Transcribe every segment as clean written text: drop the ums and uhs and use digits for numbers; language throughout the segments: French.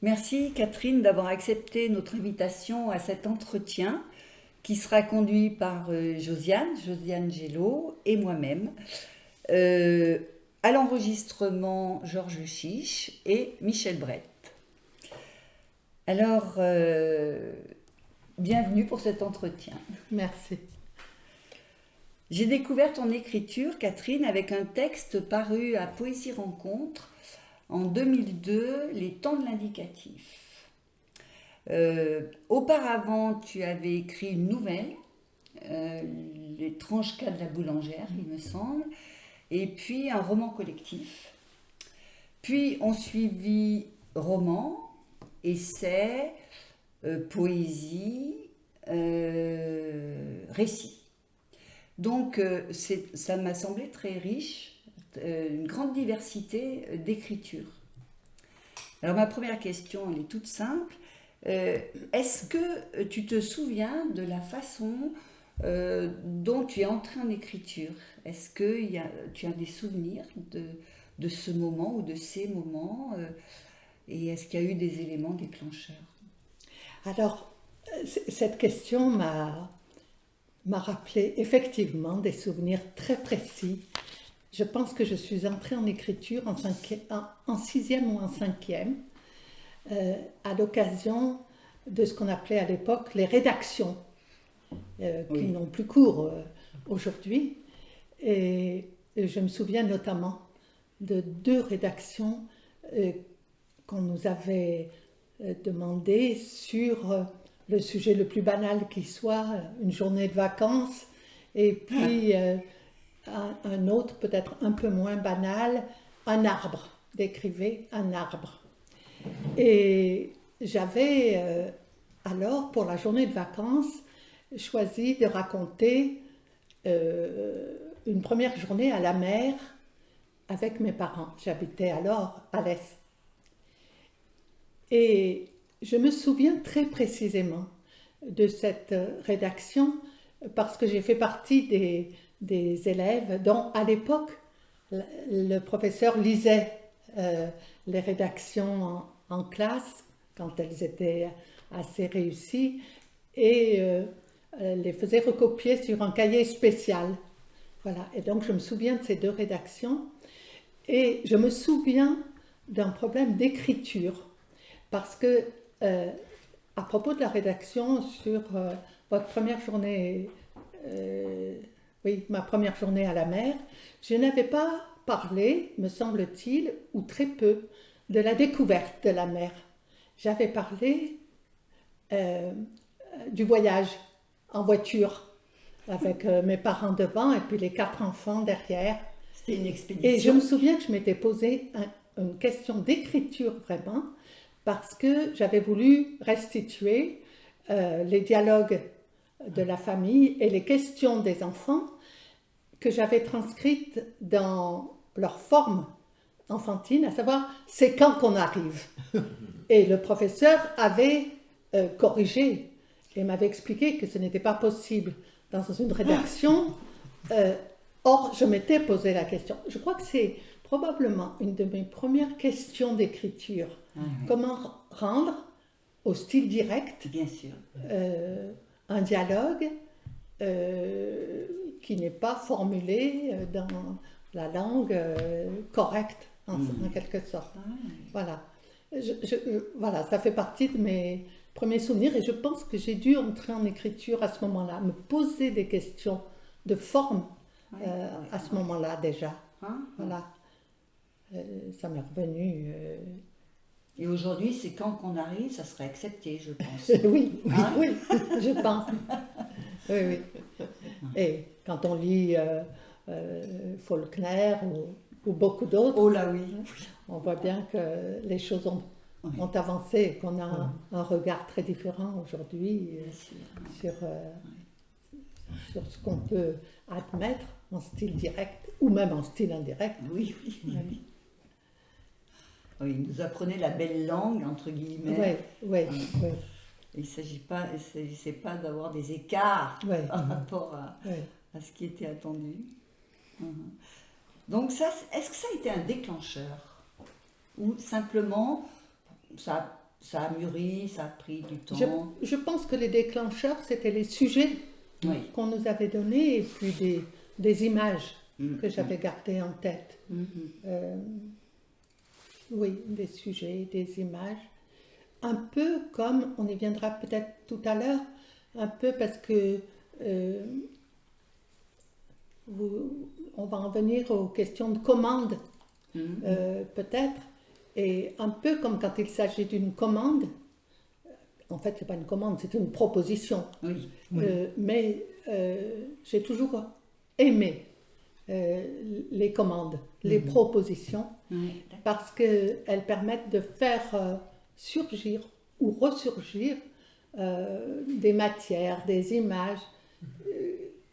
Merci Catherine d'avoir accepté notre invitation à cet entretien qui sera conduit par Josiane Gello et moi-même. Euh, à l'enregistrement, Georges Chiche et Michel Brett. Alors, bienvenue pour cet entretien. Merci. J'ai découvert ton écriture, Catherine, avec un texte paru à Poésie Rencontre en 2002, Les temps de l'indicatif. Auparavant, tu avais écrit une nouvelle, Les tranches cas de la boulangère, il me semble, et puis un roman collectif. Puis ont suivi roman, essai, poésie, récit. Donc ça m'a semblé très riche, une grande diversité d'écriture. Alors ma première question, elle est toute simple. Est-ce que tu te souviens de la façon dont tu es entré en écriture? Est-ce que tu as des souvenirs de ce moment ou de ces moments et est-ce qu'il y a eu des éléments déclencheurs? Alors, cette question m'a rappelé effectivement des souvenirs très précis. Je pense que je suis entrée en écriture en sixième ou en cinquième, à l'occasion de ce qu'on appelait à l'époque les rédactions, qui n'ont plus cours aujourd'hui. Et je me souviens notamment de deux rédactions qu'on nous avait demandé sur le sujet le plus banal qui soit, une journée de vacances, et puis un autre peut-être un peu moins banal, un arbre, décrivez un arbre. Et j'avais alors, pour la journée de vacances, choisi de raconter une première journée à la mer avec mes parents. J'habitais alors à l'Est. Et je me souviens très précisément de cette rédaction parce que j'ai fait partie des élèves dont, à l'époque, le professeur lisait les rédactions en classe quand elles étaient assez réussies et les faisait recopier sur un cahier spécial. Voilà. Et donc je me souviens de ces deux rédactions et je me souviens d'un problème d'écriture. Parce que, à propos de la rédaction sur votre première journée, oui, ma première journée à la mer, je n'avais pas parlé, me semble-t-il, ou très peu, de la découverte de la mer. J'avais parlé du voyage en voiture, avec mes parents devant et puis les 4 enfants derrière. C'était une expédition. Et je me souviens que je m'étais posé une question d'écriture vraiment, parce que j'avais voulu restituer les dialogues de la famille et les questions des enfants que j'avais transcrites dans leur forme enfantine, à savoir c'est quand qu'on arrive. Et le professeur avait corrigé et m'avait expliqué que ce n'était pas possible dans une rédaction. Or, je m'étais posé la question. Je crois que c'est probablement une de mes premières questions d'écriture. Comment rendre au style direct, bien sûr, un dialogue qui n'est pas formulé dans la langue correcte, en quelque sorte. Voilà. Voilà, ça fait partie de mes premiers souvenirs et je pense que j'ai dû entrer en écriture à ce moment-là, me poser des questions de forme à ce moment-là déjà. Voilà. Ça m'est revenu. Et aujourd'hui, c'est quand qu'on arrive, ça serait accepté, je pense. Oui, je pense. Oui. Et quand on lit Faulkner ou beaucoup d'autres, oh là oui, on voit bien que les choses ont avancé et qu'on a un regard très différent aujourd'hui sur ce qu'on peut admettre en style direct ou même en style indirect. Oui. Oui, il nous apprenait la belle langue, entre guillemets. Oui. Il ne s'agissait pas d'avoir des écarts par rapport à ce qui était attendu. Donc ça, est-ce que ça a été un déclencheur? Ou simplement, ça a ça a mûri, ça a pris du Je, temps. je pense que les déclencheurs, c'était les sujets Oui. qu'on nous avait donnés et puis des images Mm, que j'avais gardées en tête. mm, Euh, oui, des sujets, des images. Un peu comme, on y viendra peut-être tout à l'heure, un peu parce que euh, on va en venir aux questions de commande, peut-être. Et un peu comme quand il s'agit d'une commande, en fait, c'est pas une commande, c'est une proposition. Oui. Mais j'ai toujours aimé les commandes, les propositions, Oui. parce qu'elles permettent de faire surgir ou ressurgir des matières, des images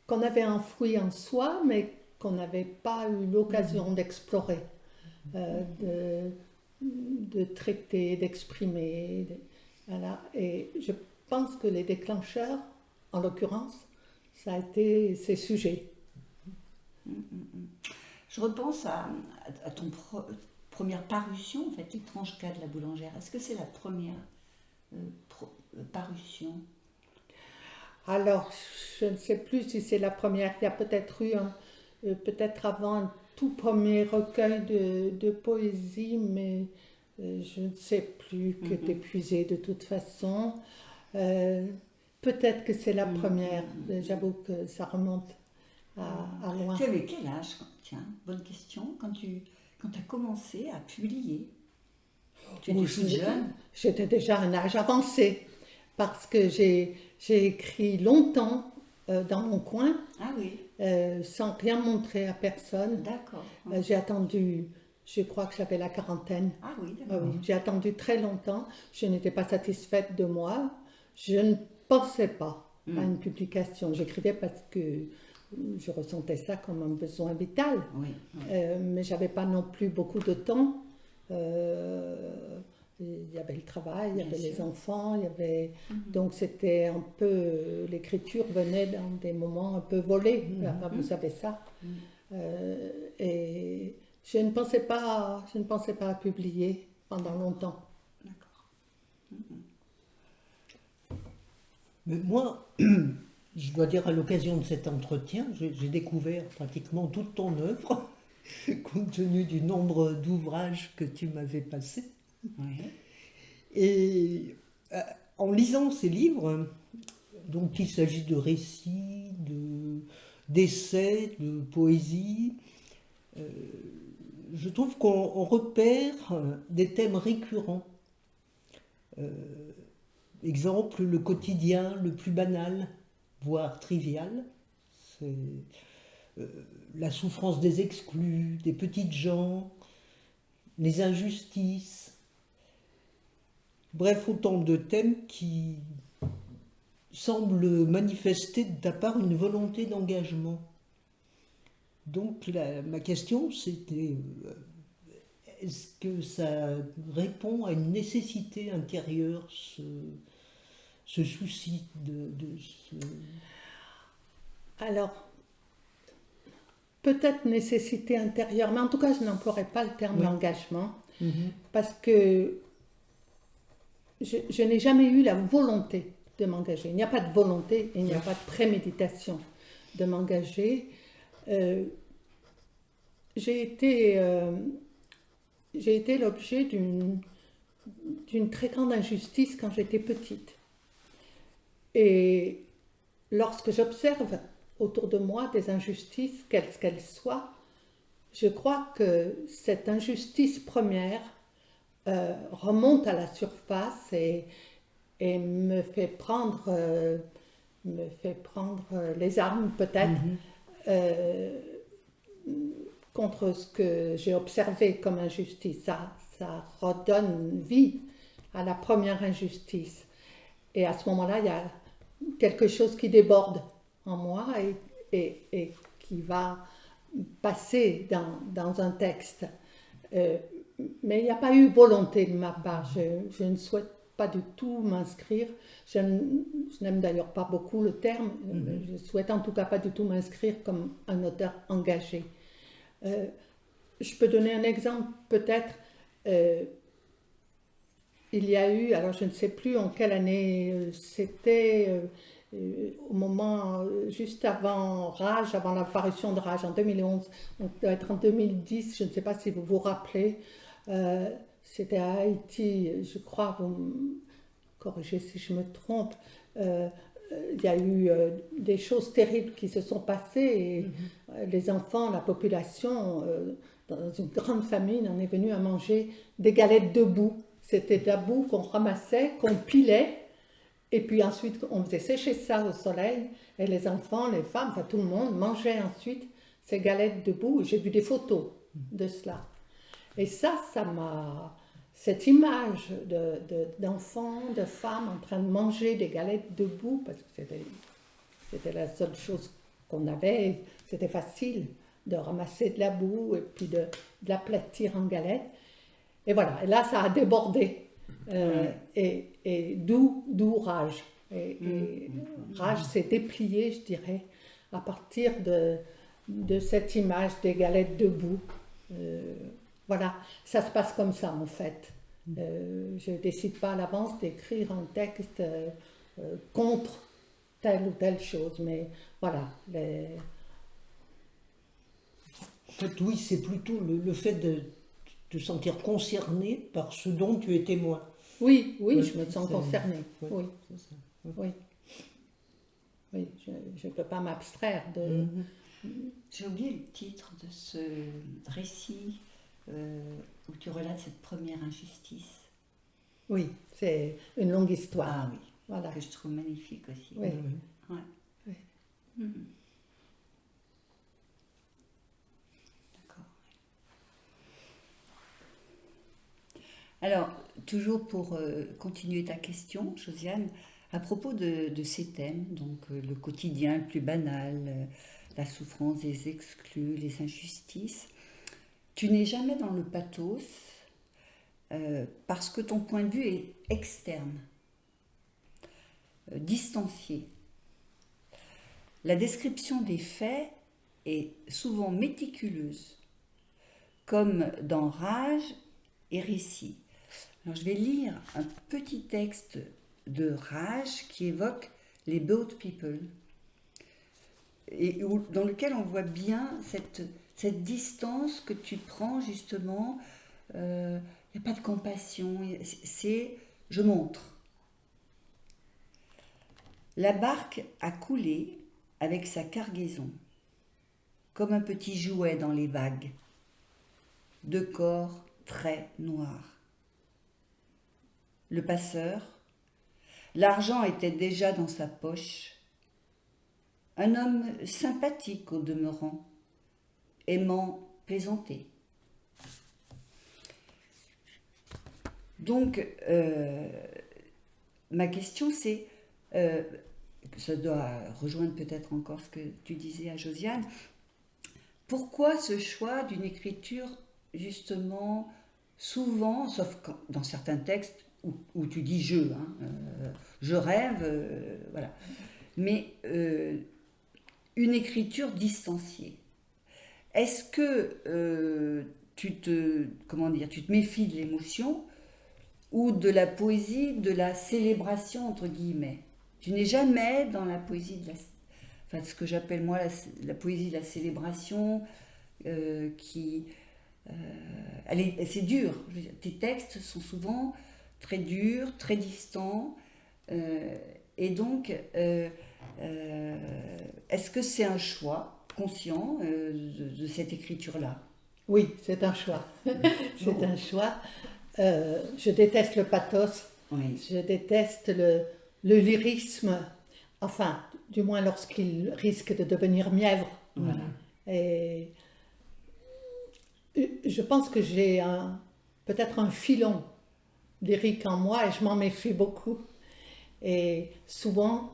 qu'on avait enfouies en soi, mais qu'on n'avait pas eu l'occasion d'explorer, de traiter, d'exprimer. Voilà. Et je pense que les déclencheurs, en l'occurrence, ça a été ces sujets. Je repense à ton première parution, en fait, L'étrange cas de la boulangère. Est-ce que c'est la première parution? Alors, je ne sais plus si c'est la première. Il y a peut-être eu, peut-être avant, un tout premier recueil de poésie, mais je ne sais plus, qui est épuisé de toute façon. Euh, Peut-être que c'est la première. J'avoue que ça remonte à loin. Tu avais quel âge? Tiens, bonne question. Quand tu as commencé à publier, tu étais toute jeune. J'étais déjà à un âge avancé, parce que j'ai écrit longtemps dans mon coin, Ah oui, sans rien montrer à personne. d'accord. J'ai attendu, je crois que j'avais la quarantaine. Ah oui, Ah d'accord. oui, j'ai attendu très longtemps. Je n'étais pas satisfaite de moi. Je ne pensais pas à une publication. J'écrivais parce que je ressentais ça comme un besoin vital. Oui, oui. Mais j'avais pas non plus beaucoup de temps. Il y avait le travail, il y Bien avait les sûr. enfants, il y avait... Donc c'était un peu... L'écriture venait dans des moments un peu volés. Enfin, vous savez ça. Et je ne pensais pas à publier pendant longtemps. D'accord. Mais moi, je dois dire, à l'occasion de cet entretien, j'ai découvert pratiquement toute ton œuvre, compte tenu du nombre d'ouvrages que tu m'avais passés. Oui. Et en lisant ces livres, donc il s'agit de récits, d'essais, de poésie, je trouve qu'on repère des thèmes récurrents. Exemple, le quotidien le plus banal, voire trivial, c'est la souffrance des exclus, des petites gens, les injustices. Bref, autant de thèmes qui semblent manifester de ta part une volonté d'engagement. Donc ma question, c'était, est-ce que ça répond à une nécessité intérieure, ce souci de ce... Alors, peut-être nécessité intérieure, mais en tout cas, je n'emploierais pas le terme Oui. d'engagement, parce que je n'ai jamais eu la volonté de m'engager. Il n'y a pas de volonté, il n'y a pas de préméditation de m'engager. J'ai été l'objet d'une très grande injustice quand j'étais petite. Et lorsque j'observe autour de moi des injustices, quelles qu'elles soient, je crois que cette injustice première remonte à la surface et me fait prendre les armes peut-être contre ce que j'ai observé comme injustice. Ça redonne vie à la première injustice. Et à ce moment-là, il y a quelque chose qui déborde en moi et qui va passer dans un texte. Mais il n'y a pas eu volonté de ma part. Je ne souhaite pas du tout m'inscrire. Je n'aime d'ailleurs pas beaucoup le terme. Je souhaite en tout cas pas du tout m'inscrire comme un auteur engagé. Je peux donner un exemple peut-être. il y a eu, alors je ne sais plus en quelle année, c'était au moment juste avant Rage, avant l'apparition de Rage en 2011, donc ça doit être en 2010, je ne sais pas si vous vous rappelez, euh, c'était à Haïti, je crois, vous me corrigez si je me trompe, euh, il y a eu des choses terribles qui se sont passées et les enfants, la population, dans une grande famine, en est venue à manger des galettes de boue. C'était de la boue qu'on ramassait, qu'on pilait, et puis ensuite on faisait sécher ça au soleil, et les enfants, les femmes, enfin tout le monde mangeait ensuite ces galettes de boue. J'ai vu des photos de cela. Et ça m'a... Cette image d'enfants, de femmes en train de manger des galettes de boue, parce que c'était la seule chose qu'on avait, c'était facile de ramasser de la boue et puis de l'aplatir en galettes. Et voilà, et là ça a débordé. Et d'où Rage. Et Rage s'est déplié, je dirais, à partir de cette image des galettes de boue. Voilà, ça se passe comme ça en fait. Je ne décide pas à l'avance d'écrire un texte contre telle ou telle chose, mais voilà. En fait, oui, c'est plutôt le fait de te sentir concerné par ce dont tu es témoin. Oui, Ouais, je me sens c'est- concernée. ouais, Oui, c'est ça. Ouais. oui. Oui, je ne peux pas m'abstraire de... Mhm. J'ai oublié le titre de ce récit où tu relates cette première injustice. Oui, c'est une longue histoire. Ah oui, Voilà. que je trouve magnifique aussi. Oui. Mhm. Ouais. Oui. Mhm. D'accord. Alors, toujours pour continuer ta question, Josiane, à propos de ces thèmes, donc le quotidien le plus banal, la souffrance des exclus, les injustices, tu n'es jamais dans le pathos parce que ton point de vue est externe, distancié. La description des faits est souvent méticuleuse, comme dans Rage et Récit. Alors, je vais lire un petit texte de Rage qui évoque les boat people et dans lequel on voit bien cette distance que tu prends justement. Il n'y a pas de compassion, c'est je montre. La barque a coulé avec sa cargaison, comme un petit jouet dans les vagues, de corps très noirs. Le passeur, l'argent était déjà dans sa poche. Un homme sympathique au demeurant, aimant plaisanter. Donc, ma question c'est, ça doit rejoindre peut-être encore ce que tu disais à Josiane, pourquoi ce choix d'une écriture justement souvent, sauf dans certains textes où tu dis je rêve, voilà, mais une écriture distanciée. Est-ce que tu te méfies de l'émotion ou de la poésie, de la célébration entre guillemets? Tu n'es jamais dans la poésie de ce que j'appelle moi la poésie de la célébration, qui c'est dur. Je veux dire, tes textes sont souvent très durs, très distants, et donc est-ce que c'est un choix conscient de cette écriture-là? Oui, c'est un choix. C'est un choix. Je déteste le pathos. Oui. Je déteste le lyrisme. Enfin, du moins lorsqu'il risque de devenir mièvre. Voilà. Et je pense que j'ai peut-être un filon lyrique en moi et je m'en méfie beaucoup. Et souvent,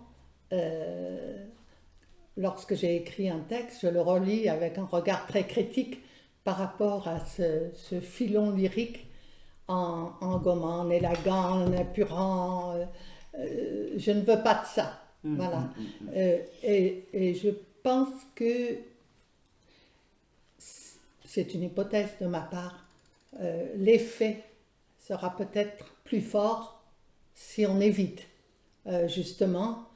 lorsque j'ai écrit un texte, je le relis avec un regard très critique par rapport à ce filon lyrique en gommant, en élagant, en épurant. Je ne veux pas de ça. Voilà. Et je pense que c'est une hypothèse de ma part. Les faits sera peut-être plus fort si on évite justement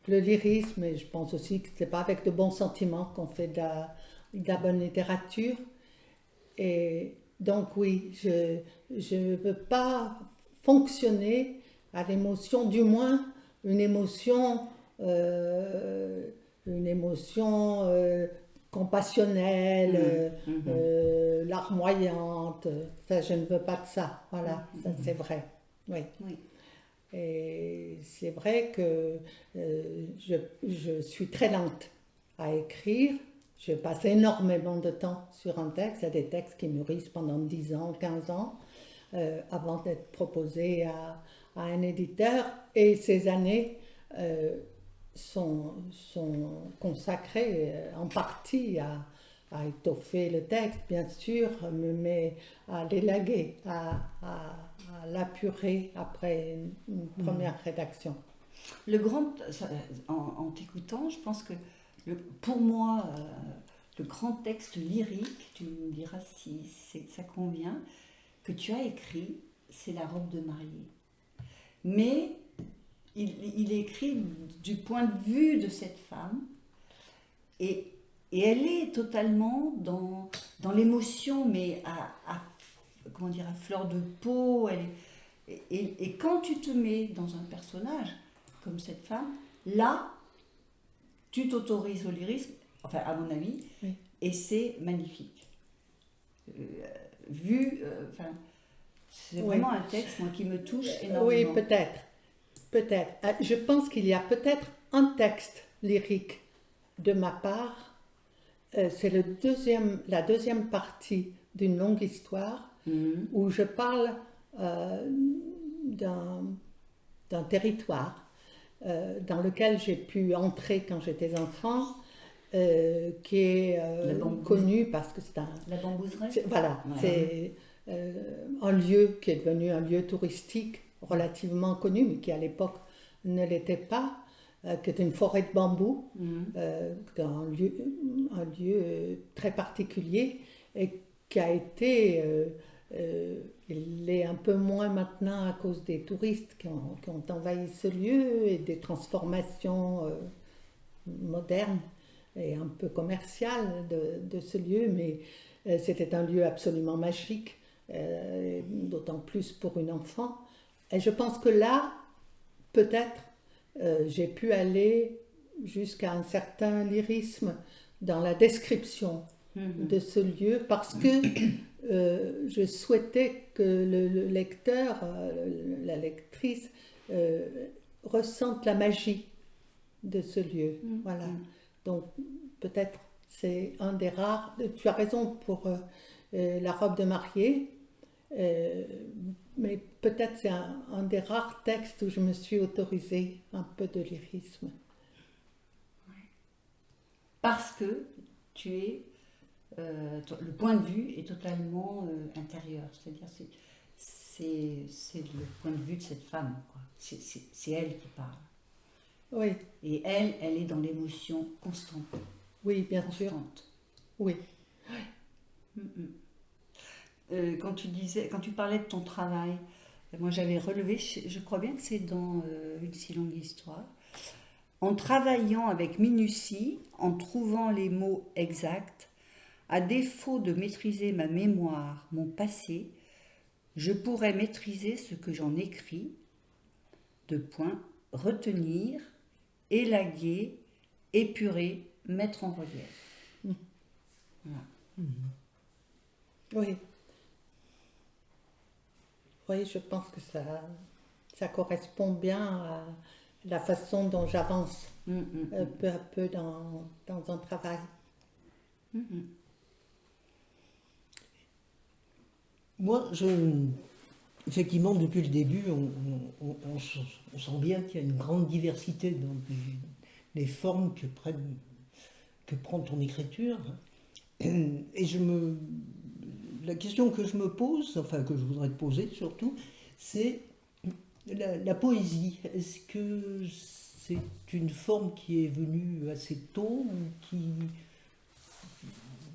le lyrisme. Et je pense aussi que ce n'est pas avec de bons sentiments qu'on fait de la bonne littérature. Et donc oui, je ne veux pas fonctionner à l'émotion, du moins une émotion compassionnelle, larmoyante. Ça, je ne veux pas de ça. Voilà, ça c'est vrai. Oui. Oui. Et c'est vrai que je suis très lente à écrire. Je passe énormément de temps sur un texte. Il y a des textes qui mûrissent pendant 10 ans, 15 ans avant d'être proposés à un éditeur. Et ces années sont consacrées en partie à étoffer le texte, bien sûr, mais à l'élaguer, à l'apurer après une première rédaction. Le grand, en t'écoutant, je pense que pour moi, le grand texte lyrique, tu me diras si ça convient, que tu as écrit, c'est La robe de mariée. Mais il est écrit du point de vue de cette femme et elle est totalement dans l'émotion, mais comment dire, à fleur de peau. Et quand tu te mets dans un personnage comme cette femme, là, tu t'autorises au lyrisme, enfin à mon avis, Oui. et c'est magnifique. C'est Oui. vraiment un texte moi, qui me touche énormément. Oui, peut-être. Peut-être. Je pense qu'il y a peut-être un texte lyrique de ma part. C'est la deuxième partie d'une longue histoire où je parle d'un territoire dans lequel j'ai pu entrer quand j'étais enfant, qui est connu parce que c'est un... La bambouseraie. Voilà, c'est un lieu qui est devenu un lieu touristique relativement connu, mais qui à l'époque ne l'était pas, qui est une forêt de bambous, un lieu très particulier et qui a été... il l'est un peu moins maintenant à cause des touristes qui ont envahi ce lieu et des transformations modernes et un peu commerciales de ce lieu, mais c'était un lieu absolument magique, d'autant plus pour une enfant. Et je pense que là, peut-être, j'ai pu aller jusqu'à un certain lyrisme dans la description de ce lieu parce que je souhaitais que le lecteur, la lectrice, ressente la magie de ce lieu. Voilà. Donc peut-être c'est un des rares. Tu as raison pour La robe de mariée, mais peut-être c'est un des rares textes où je me suis autorisée un peu de lyrisme. Parce que tu es le point de vue est totalement intérieur, c'est-à-dire c'est le point de vue de cette femme, quoi. C'est elle qui parle. Oui. Et elle est dans l'émotion constante. Oui, bien sûr. Oui. Quand tu parlais de ton travail, moi j'avais relevé, je crois bien que c'est dans Une si longue histoire, en travaillant avec minutie, en trouvant les mots exacts, à défaut de maîtriser ma mémoire, mon passé, je pourrais maîtriser ce que j'en écris, retenir, élaguer, épurer, mettre en relief. Voilà. Oui. Oui, je pense que ça correspond bien à la façon dont j'avance peu à peu dans un travail. Moi, effectivement, depuis le début, on sent bien qu'il y a une grande diversité dans les formes que prend ton écriture. Et la question que je me pose, enfin que je voudrais te poser surtout, c'est la poésie. Est-ce que c'est une forme qui est venue assez tôt ou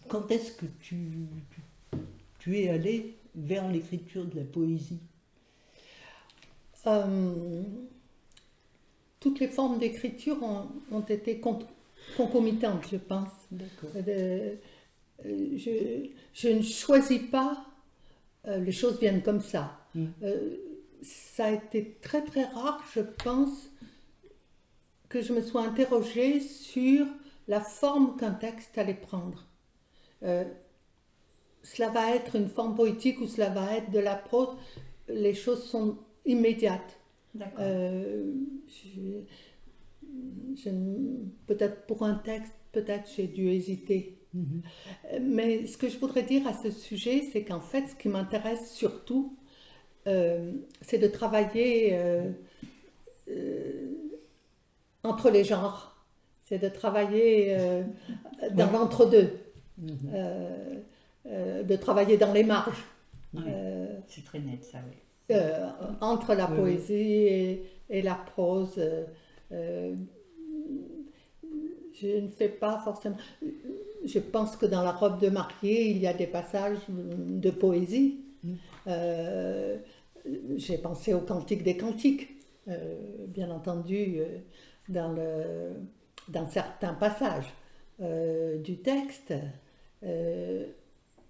quand est-ce que tu es allé vers l'écriture de la poésie? euh, toutes les formes d'écriture ont été concomitantes, je pense. D'accord. Je ne choisis pas, les choses viennent comme ça. Ça a été très très rare, je pense, que je me sois interrogée sur la forme qu'un texte allait prendre. Cela va être une forme poétique ou cela va être de la prose, les choses sont immédiates. D'accord. Peut-être pour un texte, peut-être j'ai dû hésiter. Mais ce que je voudrais dire à ce sujet, c'est qu'en fait, ce qui m'intéresse surtout, c'est de travailler entre les genres. C'est de travailler dans l'entre-deux. De travailler dans les marges. Oui, c'est très net ça, oui. Entre la poésie et la prose. Je ne fais pas forcément... Je pense que dans la robe de mariée, il y a des passages de poésie. J'ai pensé au Cantique des Cantiques, bien entendu, dans certains passages du texte.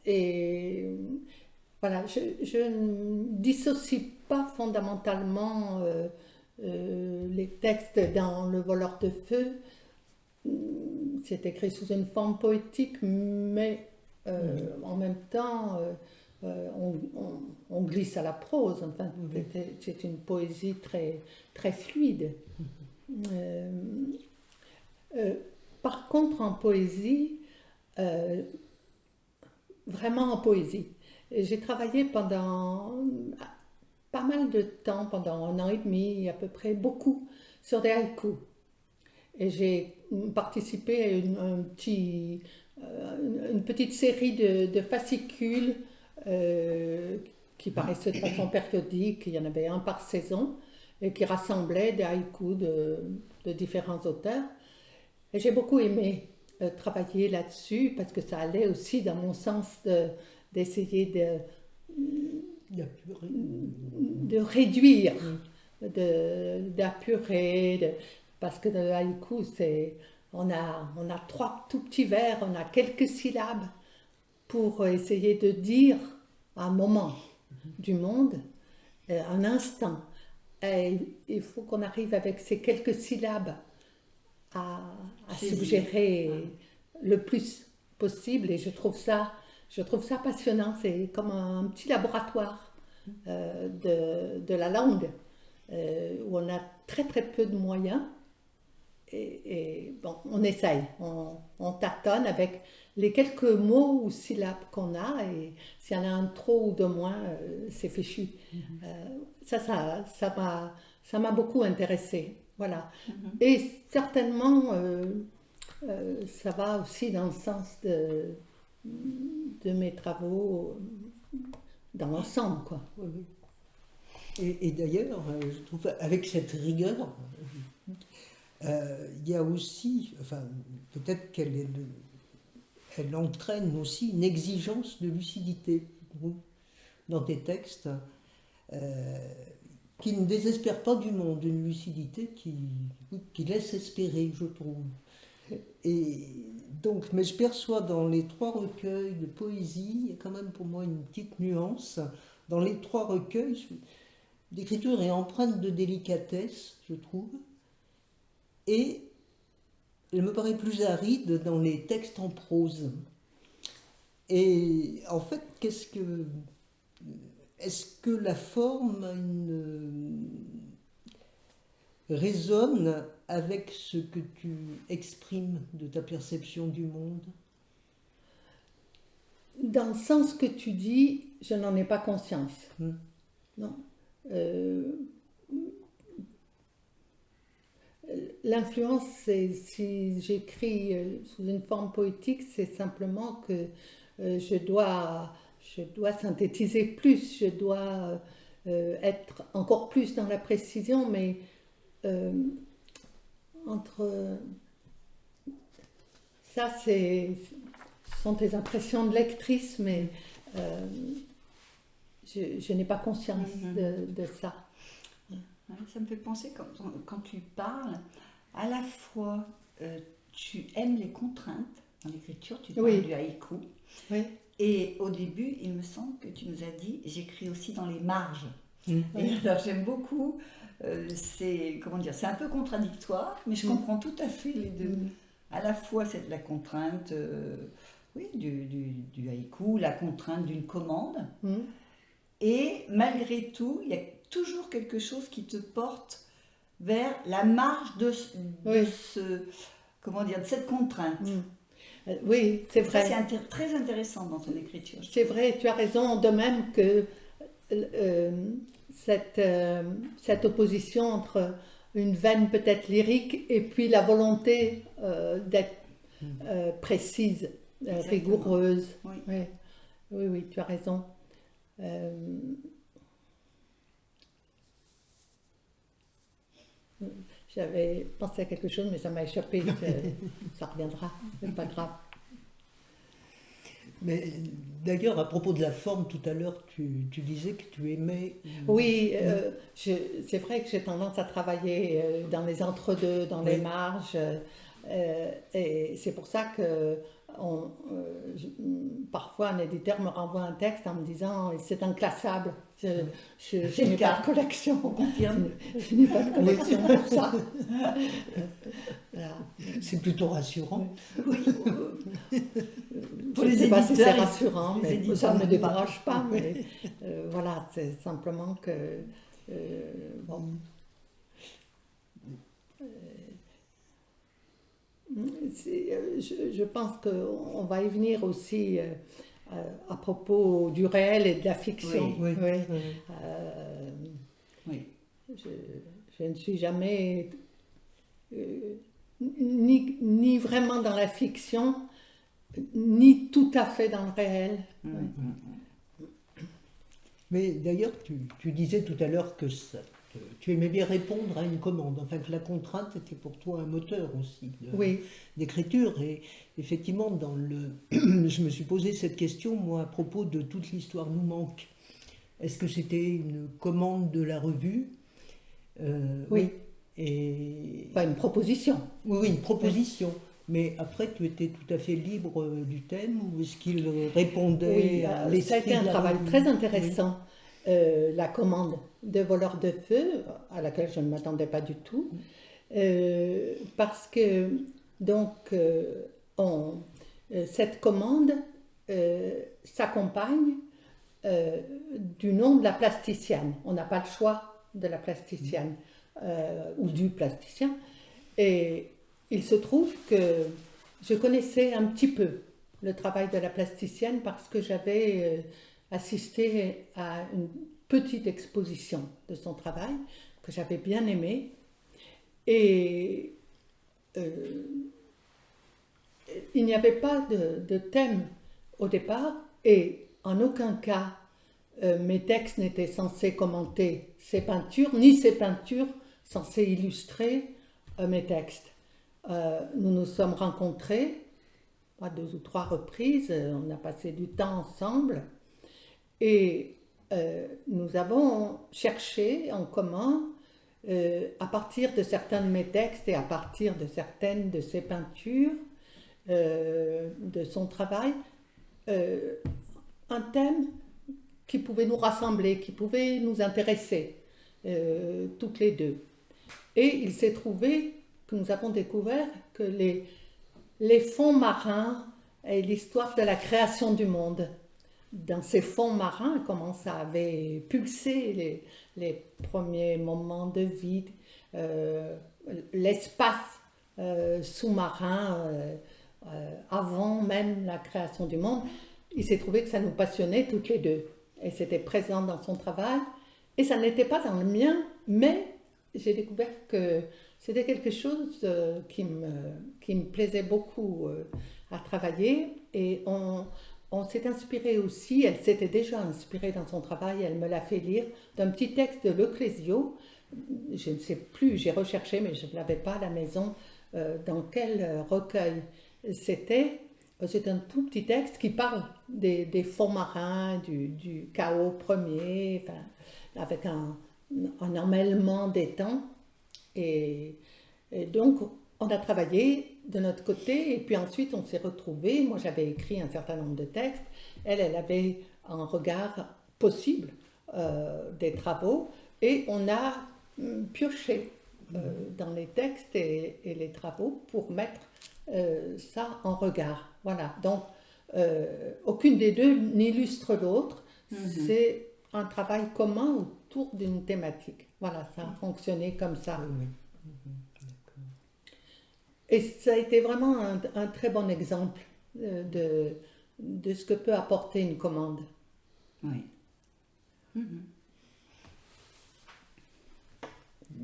Et voilà, je ne dissocie pas fondamentalement les textes dans Le Voleur de Feu. C'est écrit sous une forme poétique, mais en même temps, on glisse à la prose. Enfin, c'est une poésie très, très fluide. Par contre, en poésie, vraiment en poésie, j'ai travaillé pendant pas mal de temps, pendant 1 an et demi à peu près, beaucoup, sur des haïkus. Et j'ai participé à une petite série de fascicules qui paraissaient de façon périodique. Il y en avait un par saison et qui rassemblaient des haïkus de différents auteurs. Et j'ai beaucoup aimé travailler là-dessus parce que ça allait aussi dans mon sens d'essayer de réduire, d'apurer, parce que le haïku, on a 3 tout petits vers, on a quelques syllabes pour essayer de dire un moment du monde, un instant. Et il faut qu'on arrive avec ces quelques syllabes à suggérer le plus possible, et je trouve ça passionnant. C'est comme un petit laboratoire de la langue où on a très très peu de moyens et bon, on essaye, on tâtonne avec les quelques mots ou syllabes qu'on a, et s'il y en a un trop ou de moins, c'est fichu. Ça m'a beaucoup intéressée. Voilà. Et certainement, ça va aussi dans le sens de mes travaux dans l'ensemble, quoi. Oui. Et d'ailleurs, je trouve, avec cette rigueur, il y a aussi, enfin, peut-être qu'elle entraîne aussi une exigence de lucidité dans tes textes, qui ne désespère pas du monde, une lucidité qui laisse espérer, je trouve. Et donc, mais je perçois dans les 3 recueils de poésie, il y a quand même pour moi une petite nuance. Dans les 3 recueils, l'écriture est empreinte de délicatesse, je trouve, et elle me paraît plus aride dans les textes en prose. Et en fait, est-ce que la forme résonne avec ce que tu exprimes de ta perception du monde? Dans le sens que tu dis, je n'en ai pas conscience. Non. L'influence, si j'écris sous une forme poétique, c'est simplement que je dois synthétiser plus, je dois être encore plus dans la précision, mais ça, ce sont des impressions de lectrice, mais je n'ai pas conscience de ça. Ouais, ça me fait penser, quand tu parles, à la fois, tu aimes les contraintes dans l'écriture, tu parles Oui. du haïku, Oui. et au début, il me semble que tu nous as dit, j'écris aussi dans les marges. Mm. Et alors j'aime beaucoup, c'est, comment dire, c'est un peu contradictoire, mais je comprends tout à fait les deux. À la fois, c'est de la contrainte, oui, du haïku, la contrainte d'une commande, et malgré tout, il y a toujours quelque chose qui te porte vers la marge de Oui. comment dire, de cette contrainte. Oui, c'est Ça, vrai. c'est très intéressant dans ton écriture. C'est vrai, tu as raison, de même que cette opposition entre une veine peut-être lyrique et puis la volonté d'être précise, Exactement. rigoureuse. Oui. Ouais. Oui, oui, tu as raison. J'avais pensé à quelque chose, mais ça m'a échappé. Ça reviendra, c'est pas grave. Mais d'ailleurs, à propos de la forme, tout à l'heure, tu disais que tu aimais... Oui, c'est vrai que j'ai tendance à travailler dans les entre-deux, dans les Oui. marges, et c'est pour ça que parfois un éditeur me renvoie un texte en me disant c'est inclassable. Je n'ai pas de collection. Confirme. Je n'ai pas de collection pour ça. Voilà. C'est plutôt rassurant. Oui. Je ne sais pas si c'est rassurant, les mais éditeurs ça ne me n'aiment décourage pas. Mais voilà, c'est simplement que bon. Je pense qu'on va y venir aussi à propos du réel et de la fiction. Oui, oui, Oui. oui. Oui. Je ne suis jamais ni vraiment dans la fiction, ni tout à fait dans le réel. Mais d'ailleurs, tu disais tout à l'heure que tu aimais bien répondre à une commande, enfin que la contrainte était pour toi un moteur aussi Oui. d'écriture. Et effectivement, je me suis posé cette question, moi, à propos de Toute l'histoire nous manque. Est-ce que c'était une commande de la revue? Oui. Et... Enfin, une proposition. Oui, une proposition. Mais après, tu étais tout à fait libre du thème, ou est-ce qu'il répondait à l'esprit? Ça a été un de la travail revue? très intéressant. La commande de Voleurs de Feu, à laquelle je ne m'attendais pas du tout, parce que donc cette commande s'accompagne du nom de la plasticienne. On n'a pas le choix de la plasticienne ou du plasticien. Et il se trouve que je connaissais un petit peu le travail de la plasticienne parce que j'avais assisté à une petite exposition de son travail que j'avais bien aimé. Et il n'y avait pas de thème au départ et en aucun cas mes textes n'étaient censés commenter ces peintures, ni ces peintures censées illustrer mes textes. Nous nous sommes rencontrés à 2 ou 3 reprises, on a passé du temps ensemble et nous avons cherché en commun, à partir de certains de mes textes et à partir de certaines de ses peintures, de son travail, un thème qui pouvait nous rassembler, qui pouvait nous intéresser, toutes les deux. Et il s'est trouvé que nous avons découvert que les fonds marins et l'histoire de la création du monde, dans ces fonds marins, comment ça avait pulsé les premiers moments de vie, l'espace sous-marin avant même la création du monde, il s'est trouvé que ça nous passionnait toutes les deux. Et c'était présent dans son travail, et ça n'était pas dans le mien, mais j'ai découvert que c'était quelque chose qui me plaisait beaucoup à travailler, et on s'est inspiré aussi, elle s'était déjà inspirée dans son travail, elle me l'a fait lire, d'un petit texte de Leclésio, je ne sais plus, j'ai recherché mais je ne l'avais pas à la maison, dans quel recueil c'était. C'est un tout petit texte qui parle des fonds marins, du chaos premier, enfin, avec un emmêlement des temps. Et donc, on a travaillé de notre côté, et puis ensuite on s'est retrouvés. Moi, j'avais écrit un certain nombre de textes. Elle avait un regard possible des travaux, et on a pioché dans les textes et les travaux pour mettre ça en regard. Voilà. Donc, aucune des deux n'illustre l'autre. C'est un travail commun autour d'une thématique. Voilà, ça a fonctionné comme ça. Oui. Et ça a été vraiment un très bon exemple de ce que peut apporter une commande. Oui.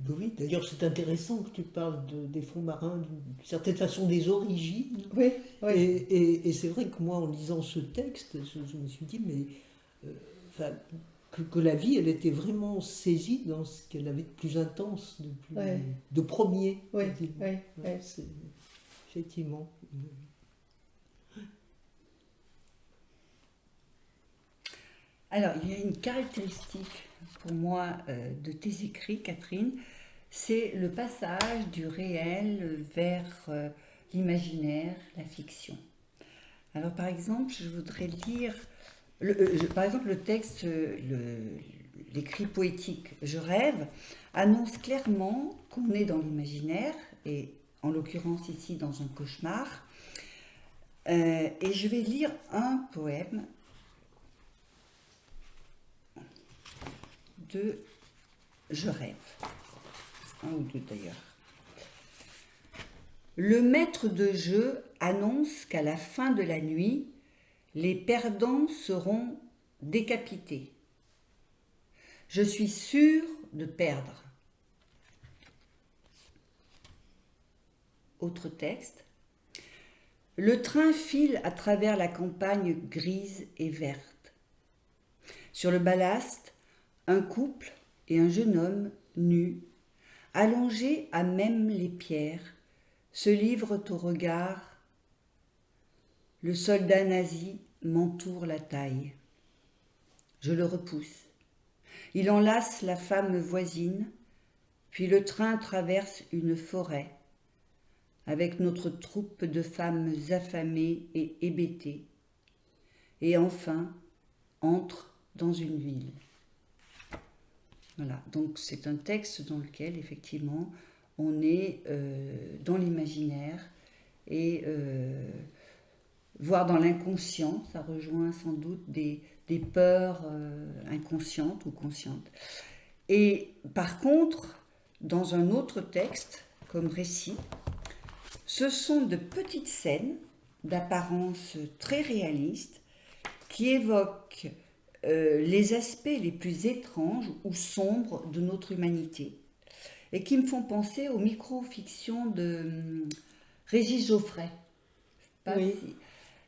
Oui, d'ailleurs, c'est intéressant que tu parles des fonds marins, d'une certaine façon des origines. Oui, oui. Et c'est vrai que moi, en lisant ce texte, je me suis dit, mais enfin, que la vie, elle était vraiment saisie dans ce qu'elle avait de plus intense, Ouais. de premier. Oui, je dis. oui, oui. C'est- Effectivement. Alors, il y a une caractéristique pour moi de tes écrits, Catherine, c'est le passage du réel vers l'imaginaire, la fiction. Alors, par exemple, je voudrais lire, par exemple, le texte, l'écrit poétique Je rêve annonce clairement qu'on est dans l'imaginaire, et en l'occurrence ici dans un cauchemar. Et je vais lire un poème de Je rêve, un ou deux d'ailleurs. Le maître de jeu annonce qu'à la fin de la nuit, les perdants seront décapités. Je suis sûr de perdre. Autre texte. Le train file à travers la campagne grise et verte. Sur le ballast, un couple et un jeune homme nus, allongés à même les pierres, se livrent au regard. Le soldat nazi m'entoure la taille. Je le repousse. Il enlace la femme voisine, puis le train traverse une forêt, avec notre troupe de femmes affamées et hébétées, et enfin entre dans une ville. Voilà, donc c'est un texte dans lequel effectivement on est dans l'imaginaire et voire dans l'inconscient, ça rejoint sans doute des peurs inconscientes ou conscientes. Et par contre, dans un autre texte, comme récit, ce sont de petites scènes d'apparence très réaliste qui évoquent les aspects les plus étranges ou sombres de notre humanité et qui me font penser aux micro-fictions de Régis Geoffrey. Oui.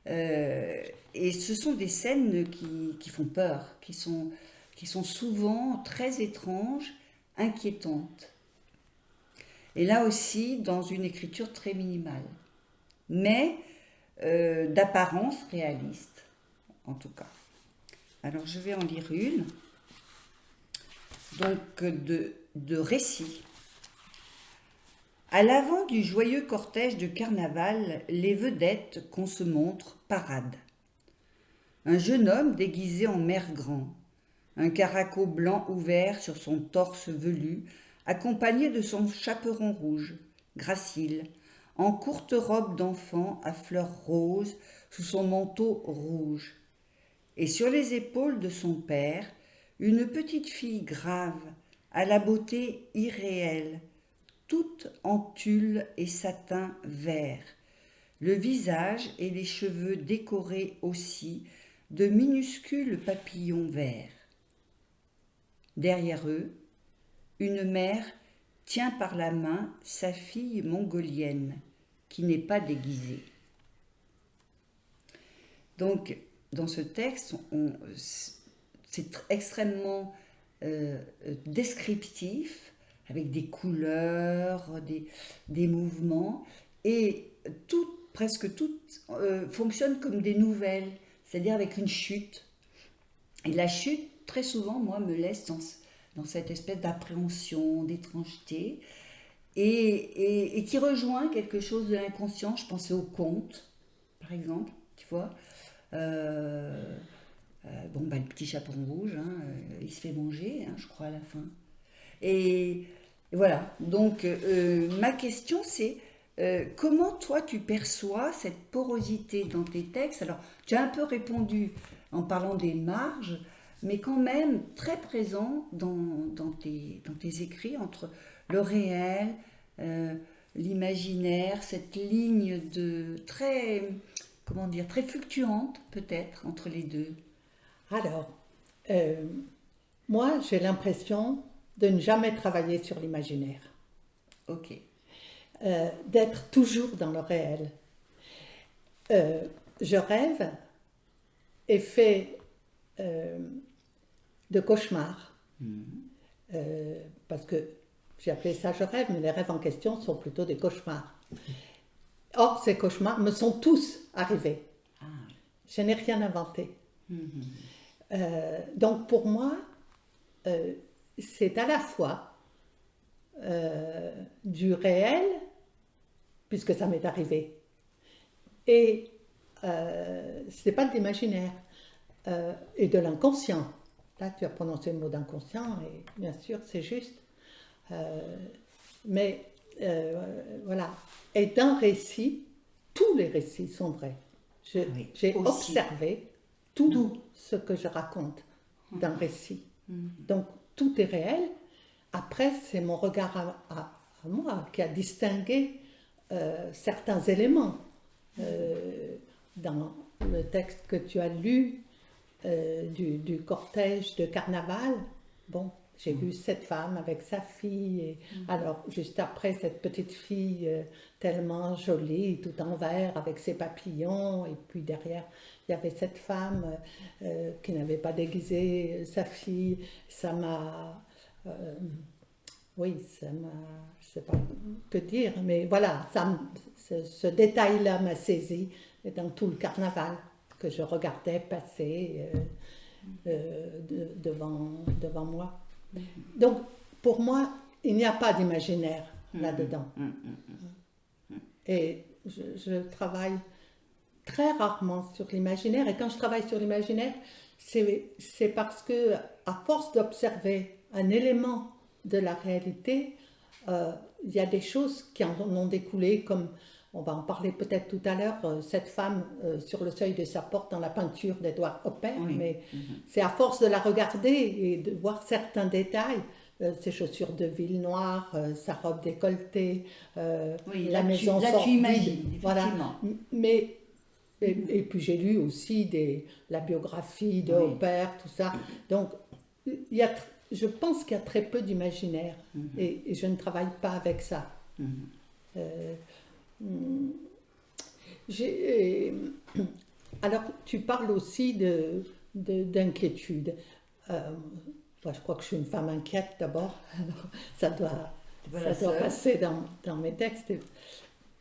Et ce sont des scènes qui font peur, qui sont souvent très étranges, inquiétantes. Et là aussi, dans une écriture très minimale, mais d'apparence réaliste, en tout cas. Alors, je vais en lire une, donc de récit. À l'avant du joyeux cortège de carnaval, les vedettes qu'on se montre paradent. Un jeune homme déguisé en mer grand, un caraco blanc ouvert sur son torse velu, accompagné de son chaperon rouge, gracile, en courte robe d'enfant à fleurs roses sous son manteau rouge. Et sur les épaules de son père, une petite fille grave, à la beauté irréelle, toute en tulle et satin vert, le visage et les cheveux décorés aussi de minuscules papillons verts. Derrière eux, une mère tient par la main sa fille mongolienne, qui n'est pas déguisée. Donc, dans ce texte, c'est extrêmement descriptif, avec des couleurs, des mouvements, et presque tout fonctionne comme des nouvelles, c'est-à-dire avec une chute. Et la chute, très souvent, moi, me laisse dans cette espèce d'appréhension, d'étrangeté, et qui rejoint quelque chose de l'inconscient. Je pensais au conte, par exemple, tu vois. Le petit chaperon rouge, hein, il se fait manger, hein, je crois, à la fin. Et voilà, donc ma question c'est comment toi tu perçois cette porosité dans tes textes? Alors tu as un peu répondu en parlant des marges, mais quand même très présent dans tes écrits entre le réel, euh, l'imaginaire, cette ligne de très, comment dire, très fluctuante peut-être entre les deux. Alors, euh, moi, j'ai l'impression de ne jamais travailler sur l'imaginaire, Ok. d'être toujours dans le réel. Euh, je rêve et fais euh, de cauchemars, parce que j'ai appelé ça je rêve, mais les rêves en question sont plutôt des cauchemars. Or, ces cauchemars me sont tous arrivés. Ah. Je n'ai rien inventé. Mhm. Donc pour moi, c'est à la fois du réel, puisque ça m'est arrivé, et ce n'est pas de l'imaginaire, et de l'inconscient. Là, tu as prononcé le mot d'inconscient, et bien sûr, c'est juste. Mais voilà. Et d'un récit, tous les récits sont vrais. Oui, J'ai aussi. observé tout ce que je raconte d'un récit. Donc tout est réel. Après, c'est mon regard à moi qui a distingué certains éléments. Dans le texte que tu as lu du cortège de carnaval, bon, j'ai vu cette femme avec sa fille, et alors juste après cette petite fille tellement jolie, tout en vert avec ses papillons, et puis derrière il y avait cette femme qui n'avait pas déguisé sa fille. Ça m'a, oui, ça m'a, je sais pas que dire, mais voilà, ce détail-là m'a saisi dans tout le carnaval que je regardais passer devant moi. Donc, pour moi, il n'y a pas d'imaginaire là-dedans. Et je travaille très rarement sur l'imaginaire. Et quand je travaille sur l'imaginaire, c'est parce que, à force d'observer un élément de la réalité, il y a des choses qui en ont découlé, comme on va en parler peut-être tout à l'heure, cette femme sur le seuil de sa porte dans la peinture d'Edouard Hopper, Oui. mais c'est à force de la regarder et de voir certains détails, ses chaussures de ville noire, sa robe décolletée, Oui, la maison là, tu sordide, imagines, voilà. effectivement. Mais et puis j'ai lu aussi la biographie de Oui. Hopper, tout ça. Donc je pense qu'il y a très peu d'imaginaire et je ne travaille pas avec ça. Euh, alors tu parles aussi d'inquiétude. Moi, je crois que je suis une femme inquiète d'abord. Alors, ça doit passer dans mes textes.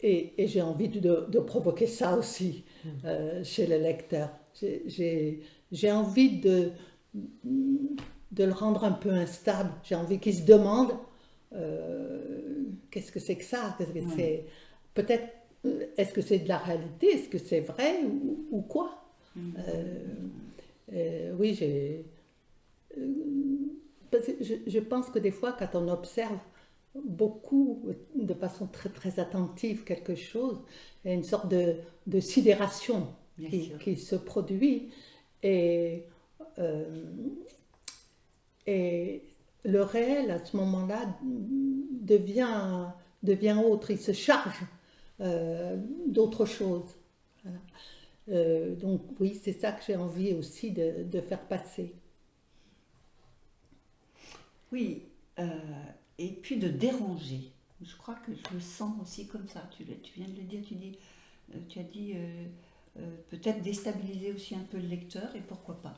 Et j'ai envie de provoquer ça aussi chez le lecteur. J'ai envie de le rendre un peu instable. J'ai envie qu'il se demande qu'est-ce que c'est que ça? Qu'est-ce que c'est? Peut-être, est-ce que c'est de la réalité? Est-ce que c'est vrai ou quoi? Oui, je pense que des fois, quand on observe beaucoup, de façon très très attentive, quelque chose, il y a une sorte de sidération qui se produit, et le réel à ce moment-là devient autre, il se charge d'autre chose. Voilà. Donc oui, c'est ça que j'ai envie aussi de faire passer. Oui, et puis de déranger. Je crois que je le sens aussi comme ça. Tu viens de le dire, tu as dit peut-être déstabiliser aussi un peu le lecteur, et pourquoi pas.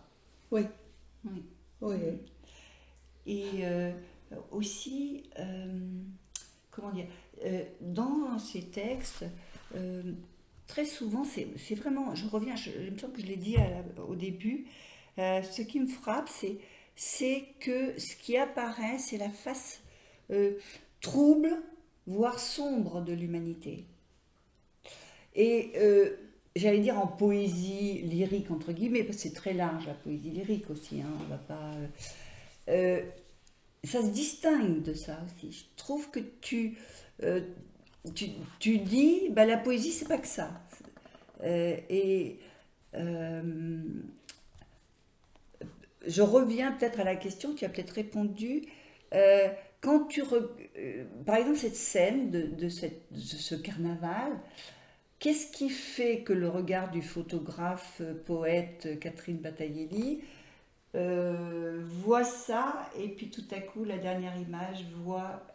Oui. Oui. Oui. Et aussi, comment dire, dans ces textes, très souvent, c'est vraiment, je reviens, il me semble que je l'ai dit au début, ce qui me frappe, c'est que ce qui apparaît, c'est la face trouble, voire sombre de l'humanité. Et j'allais dire en poésie lyrique, entre guillemets, parce que c'est très large la poésie lyrique aussi, hein, on va pas... ça se distingue de ça aussi. Je trouve que tu dis, bah, la poésie, c'est pas que ça. Et je reviens peut-être à la question, tu as peut-être répondu. Quand par exemple, cette scène de ce carnaval, qu'est-ce qui fait que le regard du photographe, poète Catherine Bataillelli voit ça, et puis tout à coup, la dernière image voit,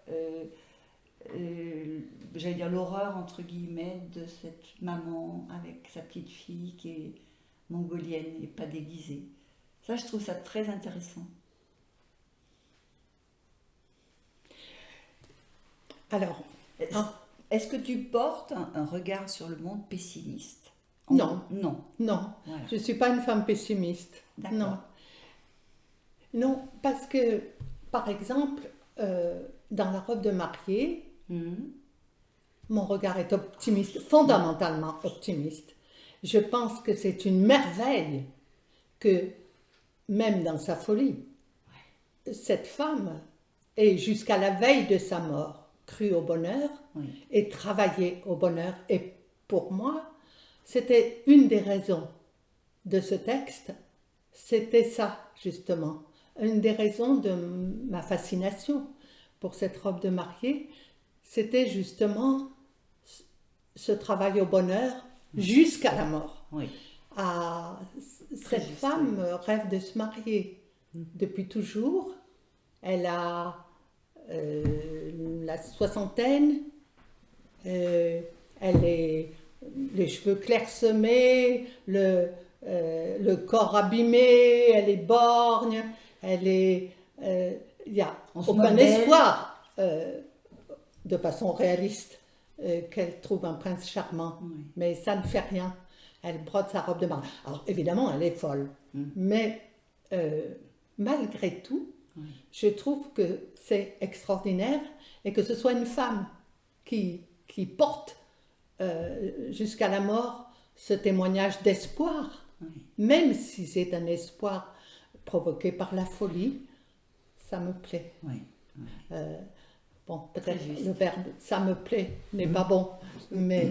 j'allais dire, l'horreur, entre guillemets, de cette maman avec sa petite fille qui est mongolienne et pas déguisée. Ça, je trouve ça très intéressant. Alors, Est-ce que tu portes un regard sur le monde pessimiste? non, Non. non, Voilà. je ne suis pas une femme pessimiste. D'accord. Non. Non, parce que, par exemple, dans la robe de mariée, mon regard est optimiste, fondamentalement optimiste. Je pense que c'est une merveille que, même dans sa folie, cette femme ait, jusqu'à la veille de sa mort, cru au bonheur et travaillé au bonheur. Et pour moi, c'était une des raisons de ce texte, c'était ça, justement. Une des raisons de ma fascination pour cette robe de mariée, c'était justement ce travail au bonheur jusqu'à la mort. Oui. Cette femme rêve de se marier depuis toujours. Elle a la soixantaine. Elle est les cheveux clairsemés, le corps abîmé, elle est borgne, elle est... Il n'y a aucun espoir, de façon réaliste, qu'elle trouve un prince charmant. Oui. Mais ça ne fait rien. Elle brode sa robe de mariée. Alors évidemment, elle est folle. Mais malgré tout, je trouve que c'est extraordinaire et que ce soit une femme qui porte jusqu'à la mort ce témoignage d'espoir, même si c'est un espoir provoqué par la folie, ça me plaît. Bon, peut-être le verbe « ça me plaît » n'est pas bon, mais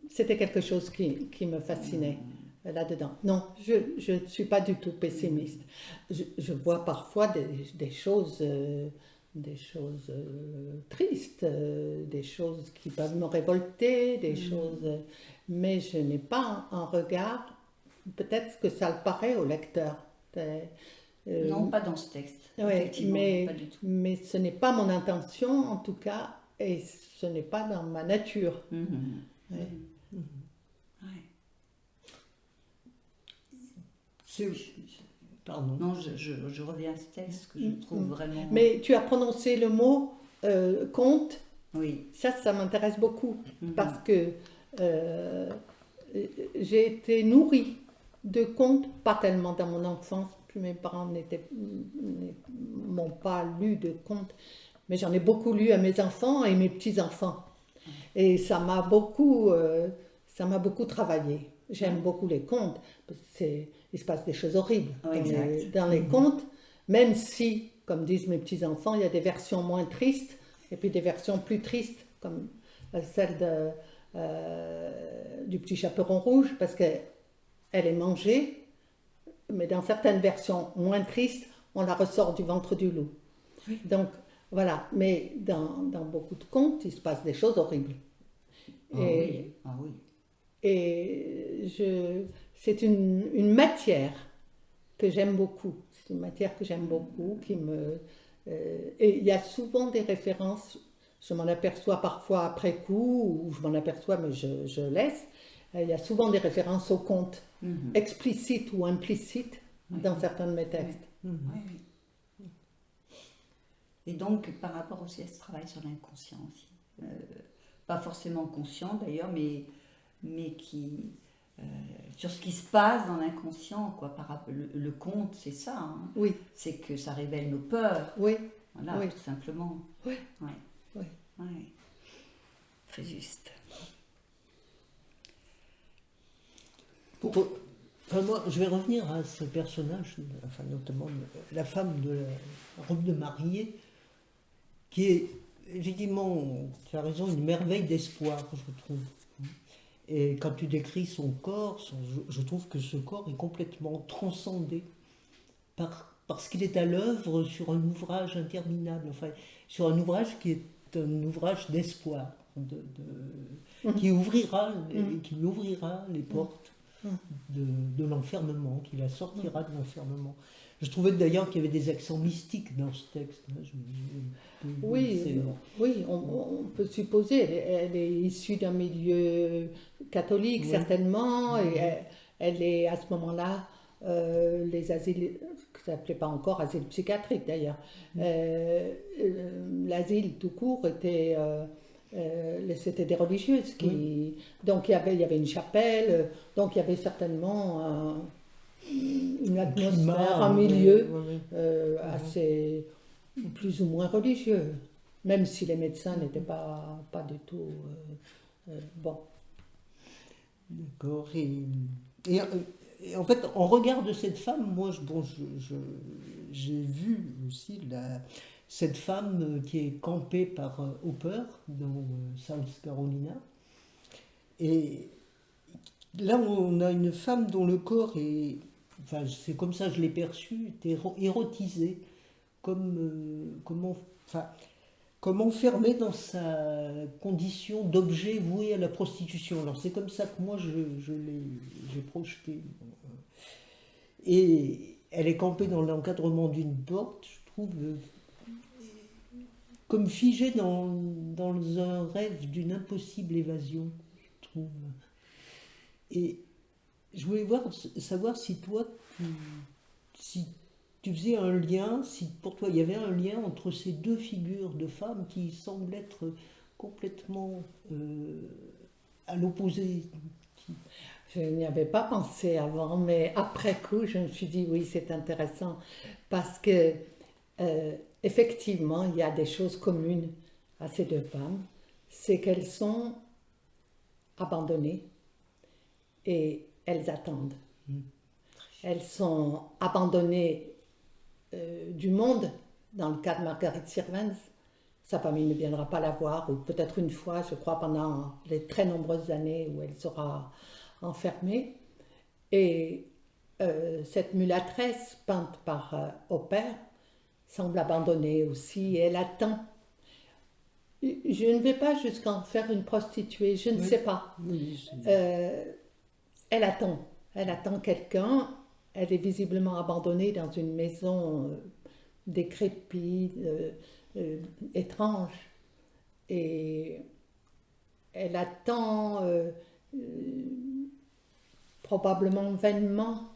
c'était quelque chose qui me fascinait là-dedans. Non, je ne suis pas du tout pessimiste. Je vois parfois des choses tristes, des choses qui peuvent me révolter, des choses... Mais je n'ai pas un regard, peut-être que ça le paraît au lecteur. Non, pas dans ce texte. Ouais, pas du tout. Mais ce n'est pas mon intention, en tout cas, et ce n'est pas dans ma nature. Pardon. Non, je reviens à ce texte que je trouve vraiment... Mais tu as prononcé le mot conte. Oui. Ça m'intéresse beaucoup, parce que j'ai été nourrie de contes, pas tellement dans mon enfance, puis mes parents m'ont pas lu de contes, mais j'en ai beaucoup lu à mes enfants et mes petits-enfants. Et ça m'a beaucoup travaillé. J'aime beaucoup les contes, parce qu'il se passe des choses horribles dans les contes, même si, comme disent mes petits-enfants, il y a des versions moins tristes, et puis des versions plus tristes, comme celle du petit chaperon rouge, parce qu'elle est mangée, mais dans certaines versions moins tristes, on la ressort du ventre du loup. Oui. Donc, voilà. Mais dans beaucoup de contes, il se passe des choses horribles. Et c'est une matière que j'aime beaucoup. C'est une matière que j'aime beaucoup, et il y a souvent des références, je m'en aperçois parfois après coup, ou je m'en aperçois mais je laisse, il y a souvent des références aux contes, explicites ou implicites, dans certains de mes textes. Et donc, par rapport aussi à ce travail sur l'inconscient aussi, pas forcément conscient d'ailleurs, mais qui sur ce qui se passe dans l'inconscient, quoi. Le conte, c'est ça, hein. Oui, C'est que ça révèle nos peurs, oui, voilà, oui. tout simplement. Oui. Ouais. Oui. Ouais. Très juste. Enfin, moi, je vais revenir à ce personnage, enfin, notamment la femme de la robe de mariée, qui est effectivement, tu as raison, une merveille d'espoir, je trouve. Et quand tu décris son corps, je trouve que ce corps est complètement transcendé parce qu'il est à l'œuvre sur un ouvrage interminable, enfin, sur un ouvrage qui est un ouvrage d'espoir, qui qui lui ouvrira les portes de l'enfermement, qui la sortira de l'enfermement. Je trouvais d'ailleurs qu'il y avait des accents mystiques dans ce texte. Oui, oui, on peut supposer. Elle est issue d'un milieu catholique, Oui. certainement, et Oui. elle est à ce moment-là, les asiles, que ça s'appelait pas encore asile psychiatrique d'ailleurs, l'asile tout court était. C'était des religieuses qui. Donc il y avait une chapelle, donc il y avait certainement une atmosphère, un milieu assez plus ou moins religieux, même si les médecins n'étaient pas du tout bon. D'accord. Et, et en fait, en regard de cette femme, moi, j'ai vu aussi cette femme qui est campée par Hopper dans South Carolina. Et là, on a une femme dont le corps est, enfin, c'est comme ça que je l'ai perçu, était érotisé, enfin, comme enfermé dans sa condition d'objet voué à la prostitution. Alors c'est comme ça que moi j'ai projeté. Et elle est campée dans l'encadrement d'une porte, je trouve, comme figée dans un rêve d'une impossible évasion, je trouve. Et je voulais savoir si toi, si tu faisais un lien, si pour toi il y avait un lien entre ces deux figures de femmes qui semblent être complètement à l'opposé. Je n'y avais pas pensé avant, mais après coup, je me suis dit oui, c'est intéressant parce que effectivement, il y a des choses communes à ces deux femmes, c'est qu'elles sont abandonnées et elles attendent. Elles sont abandonnées du monde, dans le cas de Marguerite Sirvens. Sa famille ne viendra pas la voir, ou peut-être une fois, je crois, pendant les très nombreuses années où elle sera enfermée. Et cette mulâtresse peinte par Hopper semble abandonnée aussi, et elle attend. Je ne vais pas jusqu'à en faire une prostituée, je ne sais pas. Oui, Elle attend quelqu'un. Elle est visiblement abandonnée dans une maison décrépite, étrange. Et elle attend probablement vainement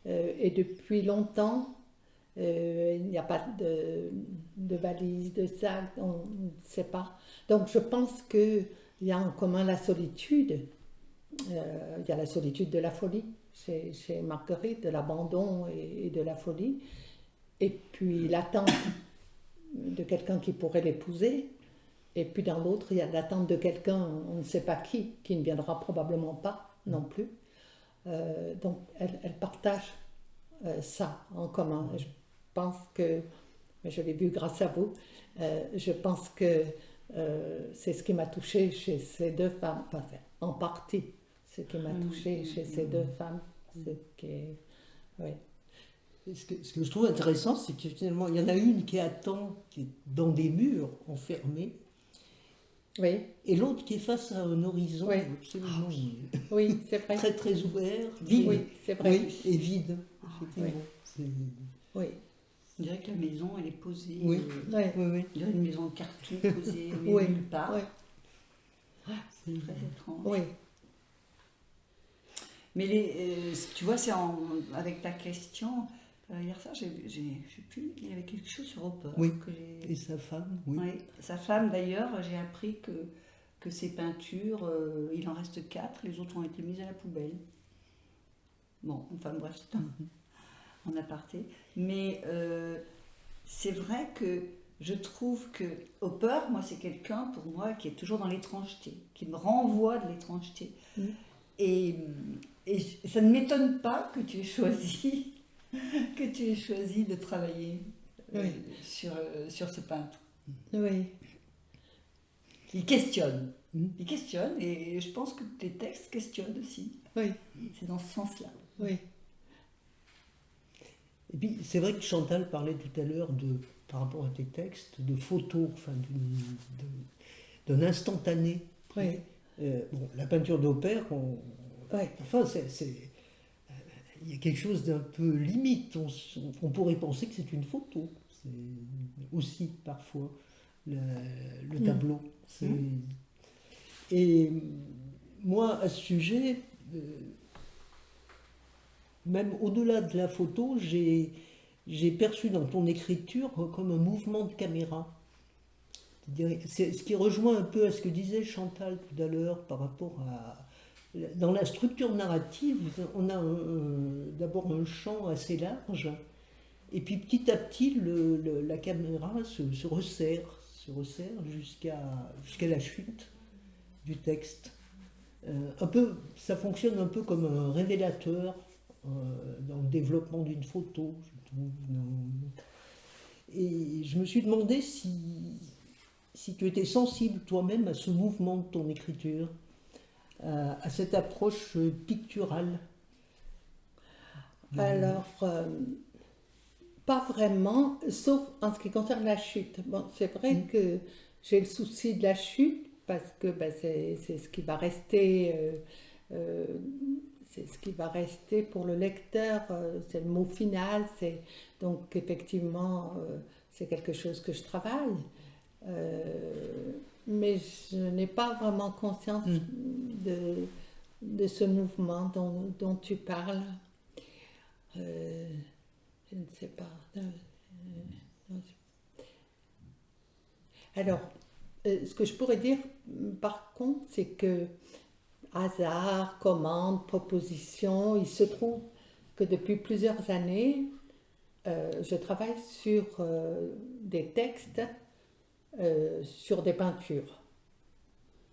et depuis longtemps. Il n'y a pas de valise, de sac, on ne sait pas. Donc je pense qu'il y a en commun la solitude. Il y a la solitude de la folie chez Marguerite, de l'abandon et de la folie. Et puis l'attente de quelqu'un qui pourrait l'épouser. Et puis dans l'autre, il y a l'attente de quelqu'un, on ne sait pas qui ne viendra probablement pas non plus. Donc elle partage ça en commun. Et je pense que, mais je l'ai vu grâce à vous, je pense que c'est ce qui m'a touchée chez ces deux femmes, enfin, en partie ce qui m'a touchée chez ces deux femmes. Ce qui est, oui. Ce que je trouve intéressant, c'est que finalement, il y en a une qui attend, qui est dans des murs, enfermée, Oui. et l'autre qui est face à un horizon Oui. absolument Oui, c'est vrai. très très ouvert, Vide. Oui, c'est vrai. Oui, et vide, effectivement. Oui. On dirait que la maison, elle est posée. Oui. Oui. Oui. On dirait une maison en carton posée Oui. nulle part. Oui. C'est très étrange. Oui. Mais tu vois, avec ta question, hier soir, je sais plus, il y avait quelque chose sur Hopper. Oui. Et sa femme, oui. Oui. Sa femme, d'ailleurs, j'ai appris que ses peintures, il en reste 4, les autres ont été mises à la poubelle. Bon, enfin bref, c'est en aparté. Mais c'est vrai que je trouve que Hopper, moi, c'est quelqu'un, pour moi, qui est toujours dans l'étrangeté, qui me renvoie de l'étrangeté. Mm. Et, ça ne m'étonne pas que tu aies choisi, que tu aies choisi de travailler Oui. sur ce peintre. Oui. Il questionne. Mm. Il questionne, et je pense que tes textes questionnent aussi. Oui. C'est dans ce sens-là. Oui. Et puis, c'est vrai que Chantal parlait tout à l'heure, par rapport à tes textes, de photos, enfin, d'un instantané. Oui. Bon, la peinture d'Hopper, Oui. enfin, il y a quelque chose d'un peu limite. On pourrait penser que c'est une photo. C'est aussi, parfois, le tableau. Et moi, à ce sujet, même au-delà de la photo, j'ai perçu dans ton écriture comme un mouvement de caméra. C'est ce qui rejoint un peu à ce que disait Chantal tout à l'heure par rapport à... Dans la structure narrative, on a d'abord un champ assez large, et puis petit à petit, la caméra se resserre jusqu'à la chute du texte. Ça fonctionne un peu comme un révélateur dans le développement d'une photo, je trouve. Et je me suis demandé si tu étais sensible toi-même à ce mouvement de ton écriture, à cette approche picturale. Alors, pas vraiment, sauf en ce qui concerne la chute. Bon, c'est vrai que j'ai le souci de la chute parce que c'est ce qui va rester. C'est ce qui va rester pour le lecteur, c'est le mot final, donc effectivement c'est quelque chose que je travaille, mais je n'ai pas vraiment conscience de ce mouvement dont tu parles. Je ne sais pas. Alors, ce que je pourrais dire par contre, c'est que hasard, commande, proposition, il se trouve que depuis plusieurs années, je travaille sur des textes, sur des peintures.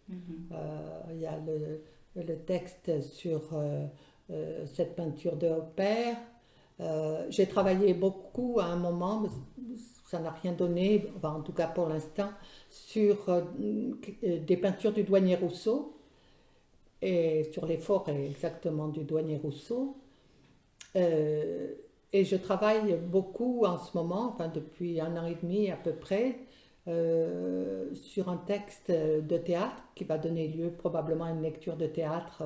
Il y a le texte sur cette peinture de Hopper. J'ai travaillé beaucoup à un moment, mais ça n'a rien donné, enfin, en tout cas pour l'instant, sur des peintures du douanier Rousseau. Et sur les forêts exactement du douanier Rousseau. Et je travaille beaucoup en ce moment, enfin depuis 1 an et demi à peu près, sur un texte de théâtre qui va donner lieu probablement à une lecture de théâtre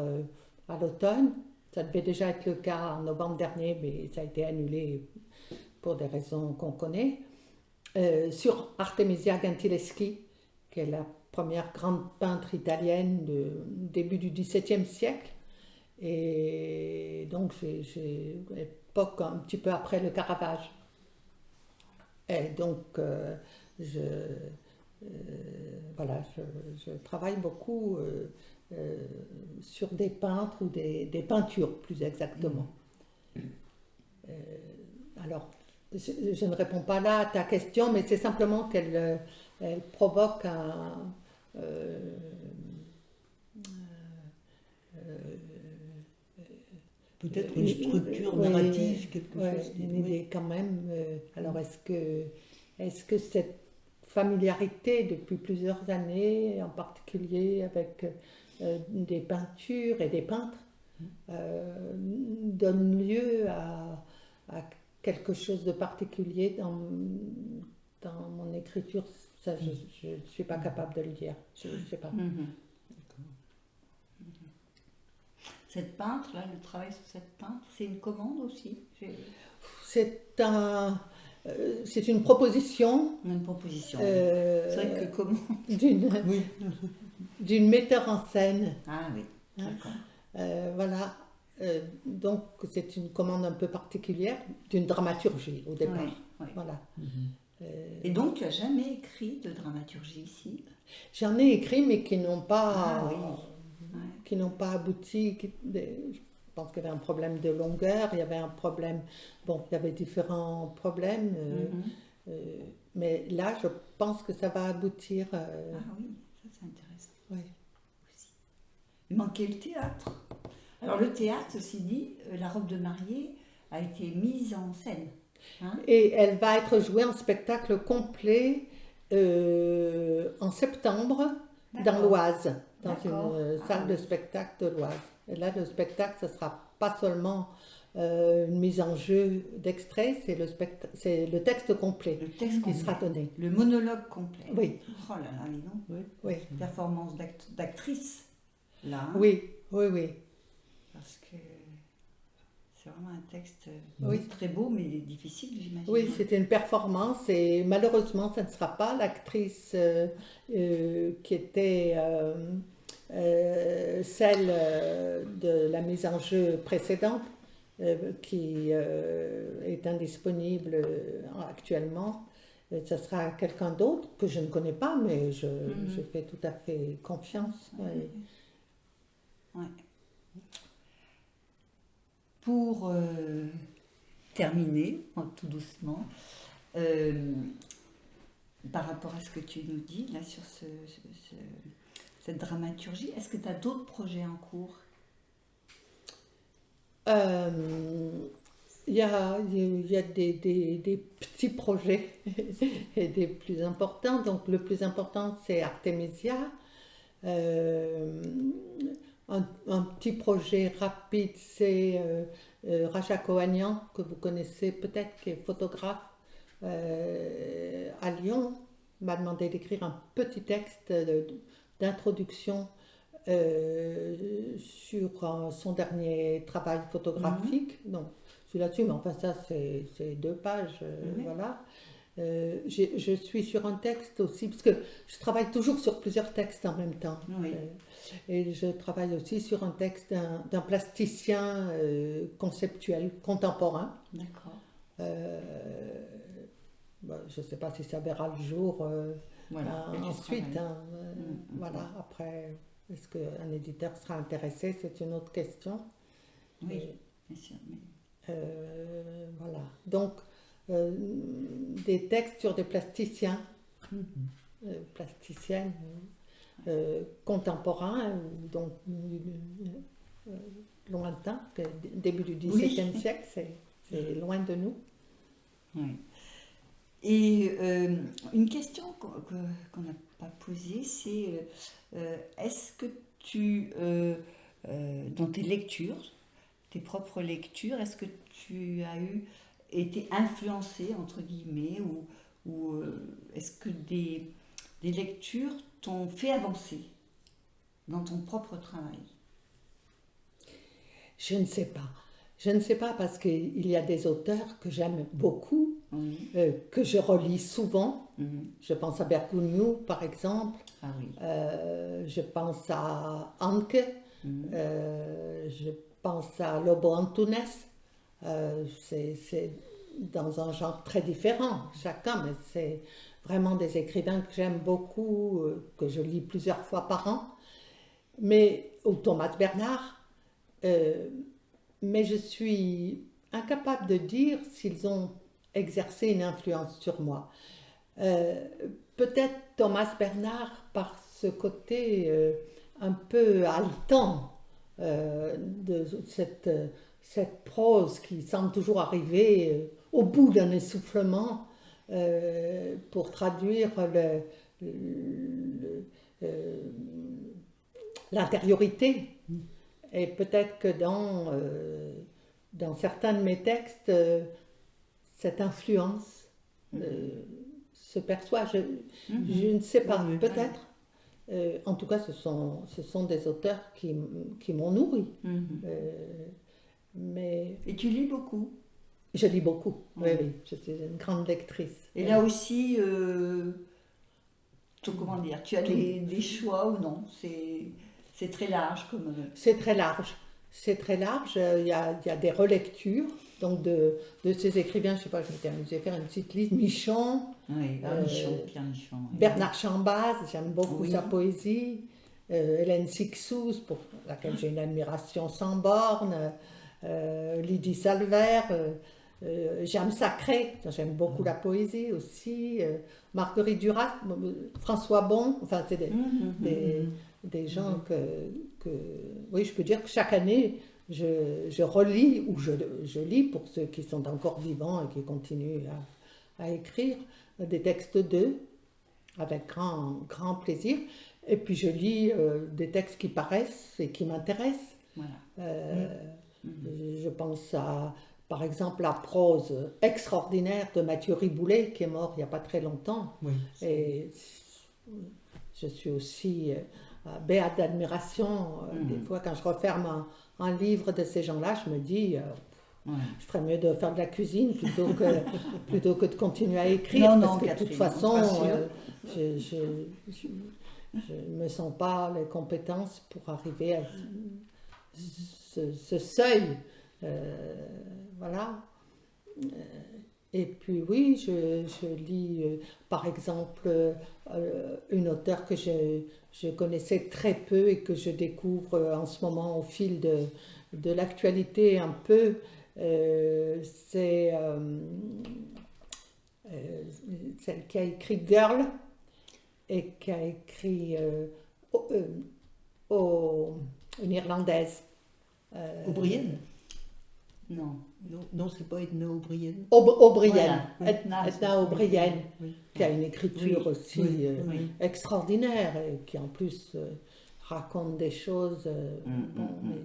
à l'automne. Ça devait déjà être le cas en novembre dernier, mais ça a été annulé pour des raisons qu'on connaît. Sur Artemisia Gentileschi, qui est la première grande peintre italienne du début du XVIIe siècle. Et donc, j'ai l'époque un petit peu après le Caravage. Et donc, je travaille beaucoup sur des peintres ou des peintures, plus exactement. Alors, je ne réponds pas là à ta question, mais c'est simplement qu'elle provoque peut-être une structure narrative, quelque chose. Une idée quand même. Alors, est-ce que cette familiarité depuis plusieurs années, en particulier avec des peintures et des peintres, donne lieu à quelque chose de particulier dans mon écriture? Ça, je ne suis pas capable de le dire. Je ne sais pas. Cette peintre, là, le travail sur cette peintre, c'est une commande aussi? C'est une proposition. Une proposition. C'est vrai que comment? D'une metteur en scène. Ah oui, d'accord. Voilà. Donc, c'est une commande un peu particulière, d'une dramaturgie au départ. Oui. Voilà. Et donc, tu n'as jamais écrit de dramaturgie ici? J'en ai écrit, mais qui n'ont pas, Ah oui. qui n'ont pas abouti. pense qu'il y avait un problème de longueur, il y avait un problème, bon, il y avait différents problèmes, mais là, je pense que ça va aboutir. Ah oui, ça c'est intéressant Oui. aussi. Il manquait le théâtre. Alors le théâtre, ceci dit, la robe de mariée a été mise en scène. Hein? Et elle va être jouée en spectacle complet en septembre dans D'accord. l'Oise, dans D'accord. une Ah salle de oui. spectacle de l'Oise. Et là, le spectacle, ce ne sera pas seulement une mise en jeu d'extraits, c'est le texte complet Le texte qui sera complet. donné. Le monologue complet. Oui, Oh là là, dis donc. Oui. oui, Performance d'actrice, là. Hein? oui, oui, oui. Parce que c'est vraiment un texte Oui. très beau, mais difficile, j'imagine. Oui, c'était une performance et malheureusement, ce ne sera pas l'actrice qui était celle de la mise en jeu précédente qui est indisponible actuellement. Ce sera quelqu'un d'autre que je ne connais pas, mais je fais tout à fait confiance. Oui. Ouais. Pour terminer, tout doucement, par rapport à ce que tu nous dis là sur cette dramaturgie, est-ce que tu as d'autres projets en cours? Il y a des petits projets et des plus importants. Donc, le plus important, c'est Artemisia. Un petit projet rapide, c'est Raja Kohanian, que vous connaissez peut-être, qui est photographe à Lyon, m'a demandé d'écrire un petit texte d'introduction sur son dernier travail photographique. Donc, je suis là-dessus, mais enfin ça, c'est 2 pages, voilà. Je suis sur un texte aussi, parce que je travaille toujours sur plusieurs textes en même temps. Oui. Et je travaille aussi sur un texte d'un plasticien conceptuel, contemporain. D'accord. Je ne sais pas si ça verra le jour Voilà. Et tu ensuite. travailles. Voilà, après, est-ce qu'un éditeur sera intéressé? C'est une autre question. Oui, Mais, bien sûr. Mais... voilà. Donc, des textes sur des plasticiens, plasticiennes contemporains, donc lointains, début du XVIIe siècle, c'est loin de nous. Oui. Et une question qu'on n'a pas posée, c'est est-ce que tu, dans tes lectures, tes propres lectures, est-ce que tu as été influencé, entre guillemets, ou est-ce que des lectures t'ont fait avancer dans ton propre travail? Je ne sais pas. Je ne sais pas parce qu'il y a des auteurs que j'aime beaucoup, que je relis souvent. Je pense à Bergogneau, par exemple. Ah oui. Je pense à Anke. Je pense à Lobo Antunes. C'est dans un genre très différent, chacun, mais c'est vraiment des écrivains que j'aime beaucoup, que je lis plusieurs fois par an. Ou Thomas Bernard. Mais je suis incapable de dire s'ils ont exercé une influence sur moi. Peut-être Thomas Bernard par ce côté un peu haletant de cette prose qui semble toujours arriver au bout d'un essoufflement pour traduire l'intériorité. Et peut-être que dans certains de mes textes, cette influence se perçoit. Je ne sais pas, peut-être. En tout cas, ce sont des auteurs qui m'ont nourri. Et tu lis beaucoup? Je lis beaucoup, oui, je suis une grande lectrice. Et là aussi, comment dire, tu as des choix ou non? C'est très large comme... C'est très large. C'est très large. Il y a des relectures donc de ces écrivains. Je ne sais pas, je m'étais amusée à faire une petite liste. Michon, Pierre Michon. Bernard Chambaz, j'aime beaucoup sa poésie. Hélène Cixous, pour laquelle j'ai une admiration sans borne, Lydie Salver, Jeanne Sacré, j'aime beaucoup la poésie aussi, Marguerite Duras, François Bon, enfin c'est des gens oui, je peux dire que chaque année, je relis ou je lis, pour ceux qui sont encore vivants et qui continuent à écrire, des textes d'eux, avec grand plaisir. Et puis je lis des textes qui paraissent et qui m'intéressent. Voilà. Je pense à, par exemple, la prose extraordinaire de Mathieu Riboulet, qui est mort il n'y a pas très longtemps. Oui. Et je suis aussi béate d'admiration. Des fois, quand je referme un livre de ces gens-là, je me dis, je ferais mieux de faire de la cuisine plutôt que de continuer à écrire. Non, parce que de Catherine, toute façon, on te je ne me sens pas les compétences pour arriver à ce seuil. Voilà. Et puis oui, je lis par exemple une auteure que je connaissais très peu et que je découvre en ce moment au fil de l'actualité un peu. C'est celle qui a écrit Girl et qui a écrit une Irlandaise. O'Brien? Non. Non, c'est pas Edna O'Brien. O'Brien, Voilà. Edna O'Brien, Oui. qui a une écriture Oui, aussi oui. extraordinaire et qui en plus raconte des choses. Mais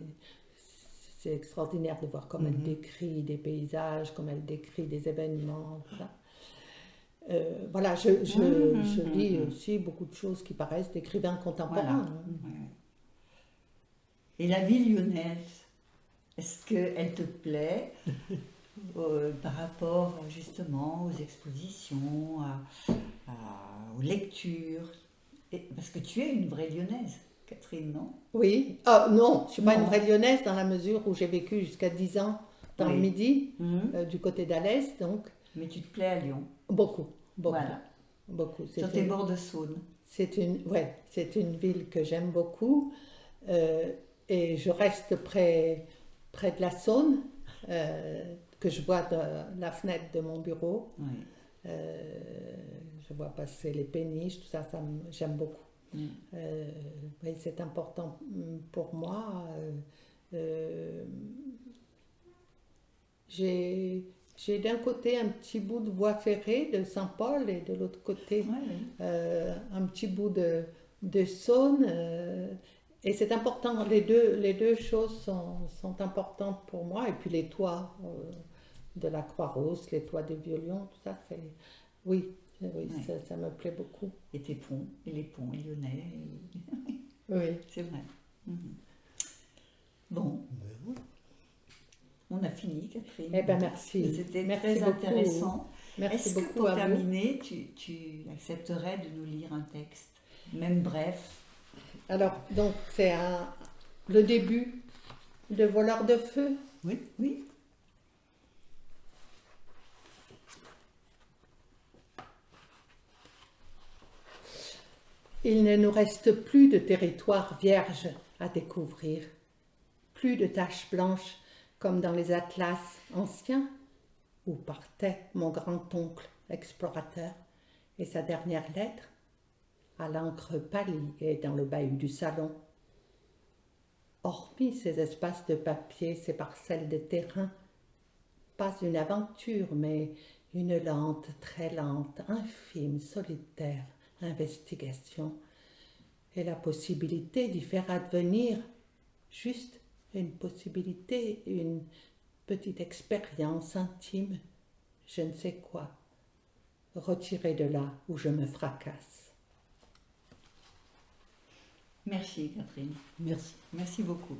c'est extraordinaire de voir comme elle décrit des paysages, comme elle décrit des événements. Voilà, je lis aussi beaucoup de choses qui paraissent d'écrivains contemporains. Voilà. Et la vie lyonnaise, est-ce qu'elle te plaît par rapport justement aux expositions, aux lectures? Parce que tu es une vraie lyonnaise, Catherine, non? Oui. Ah, non, je ne suis pas Non. une vraie lyonnaise dans la mesure où j'ai vécu jusqu'à 10 ans dans le Oui. Midi, du côté d'Alès, donc Mais tu te plais à Lyon. beaucoup. Voilà. Beaucoup. Sur tes bords de Saône. C'est une ville que j'aime beaucoup et je reste près de la Saône, que je vois de la fenêtre de mon bureau. Oui. Je vois passer les péniches, tout ça, j'aime beaucoup. Oui, c'est important pour moi. J'ai d'un côté un petit bout de voie ferrée de Saint-Paul et de l'autre côté un petit bout de Saône. Et c'est important, les deux choses sont importantes pour moi. Et puis les toits de la Croix-Rousse, les toits des Vieux-Lyon, tout ça, oui, ça me plaît beaucoup. Et tes ponts, et les ponts lyonnais. Oui. C'est vrai. Bon. On a fini, Catherine. Eh bien, merci. C'était Merci très beaucoup. intéressant. Merci Est-ce que beaucoup pour à vous. terminer, tu accepterais de nous lire un texte, même bref? Alors, donc, c'est le début de Voleurs de feu. Oui. Oui. Il ne nous reste plus de territoire vierge à découvrir, plus de taches blanches comme dans les atlas anciens où partait mon grand-oncle explorateur et sa dernière lettre à l'encre pâlie et dans le bahut du salon. Hormis ces espaces de papier, ces parcelles de terrain, pas une aventure, mais une lente, très lente, infime, solitaire investigation et la possibilité d'y faire advenir juste une possibilité, une petite expérience intime, je ne sais quoi, retirée de là où je me fracasse. Merci, Catherine. Merci. Merci beaucoup.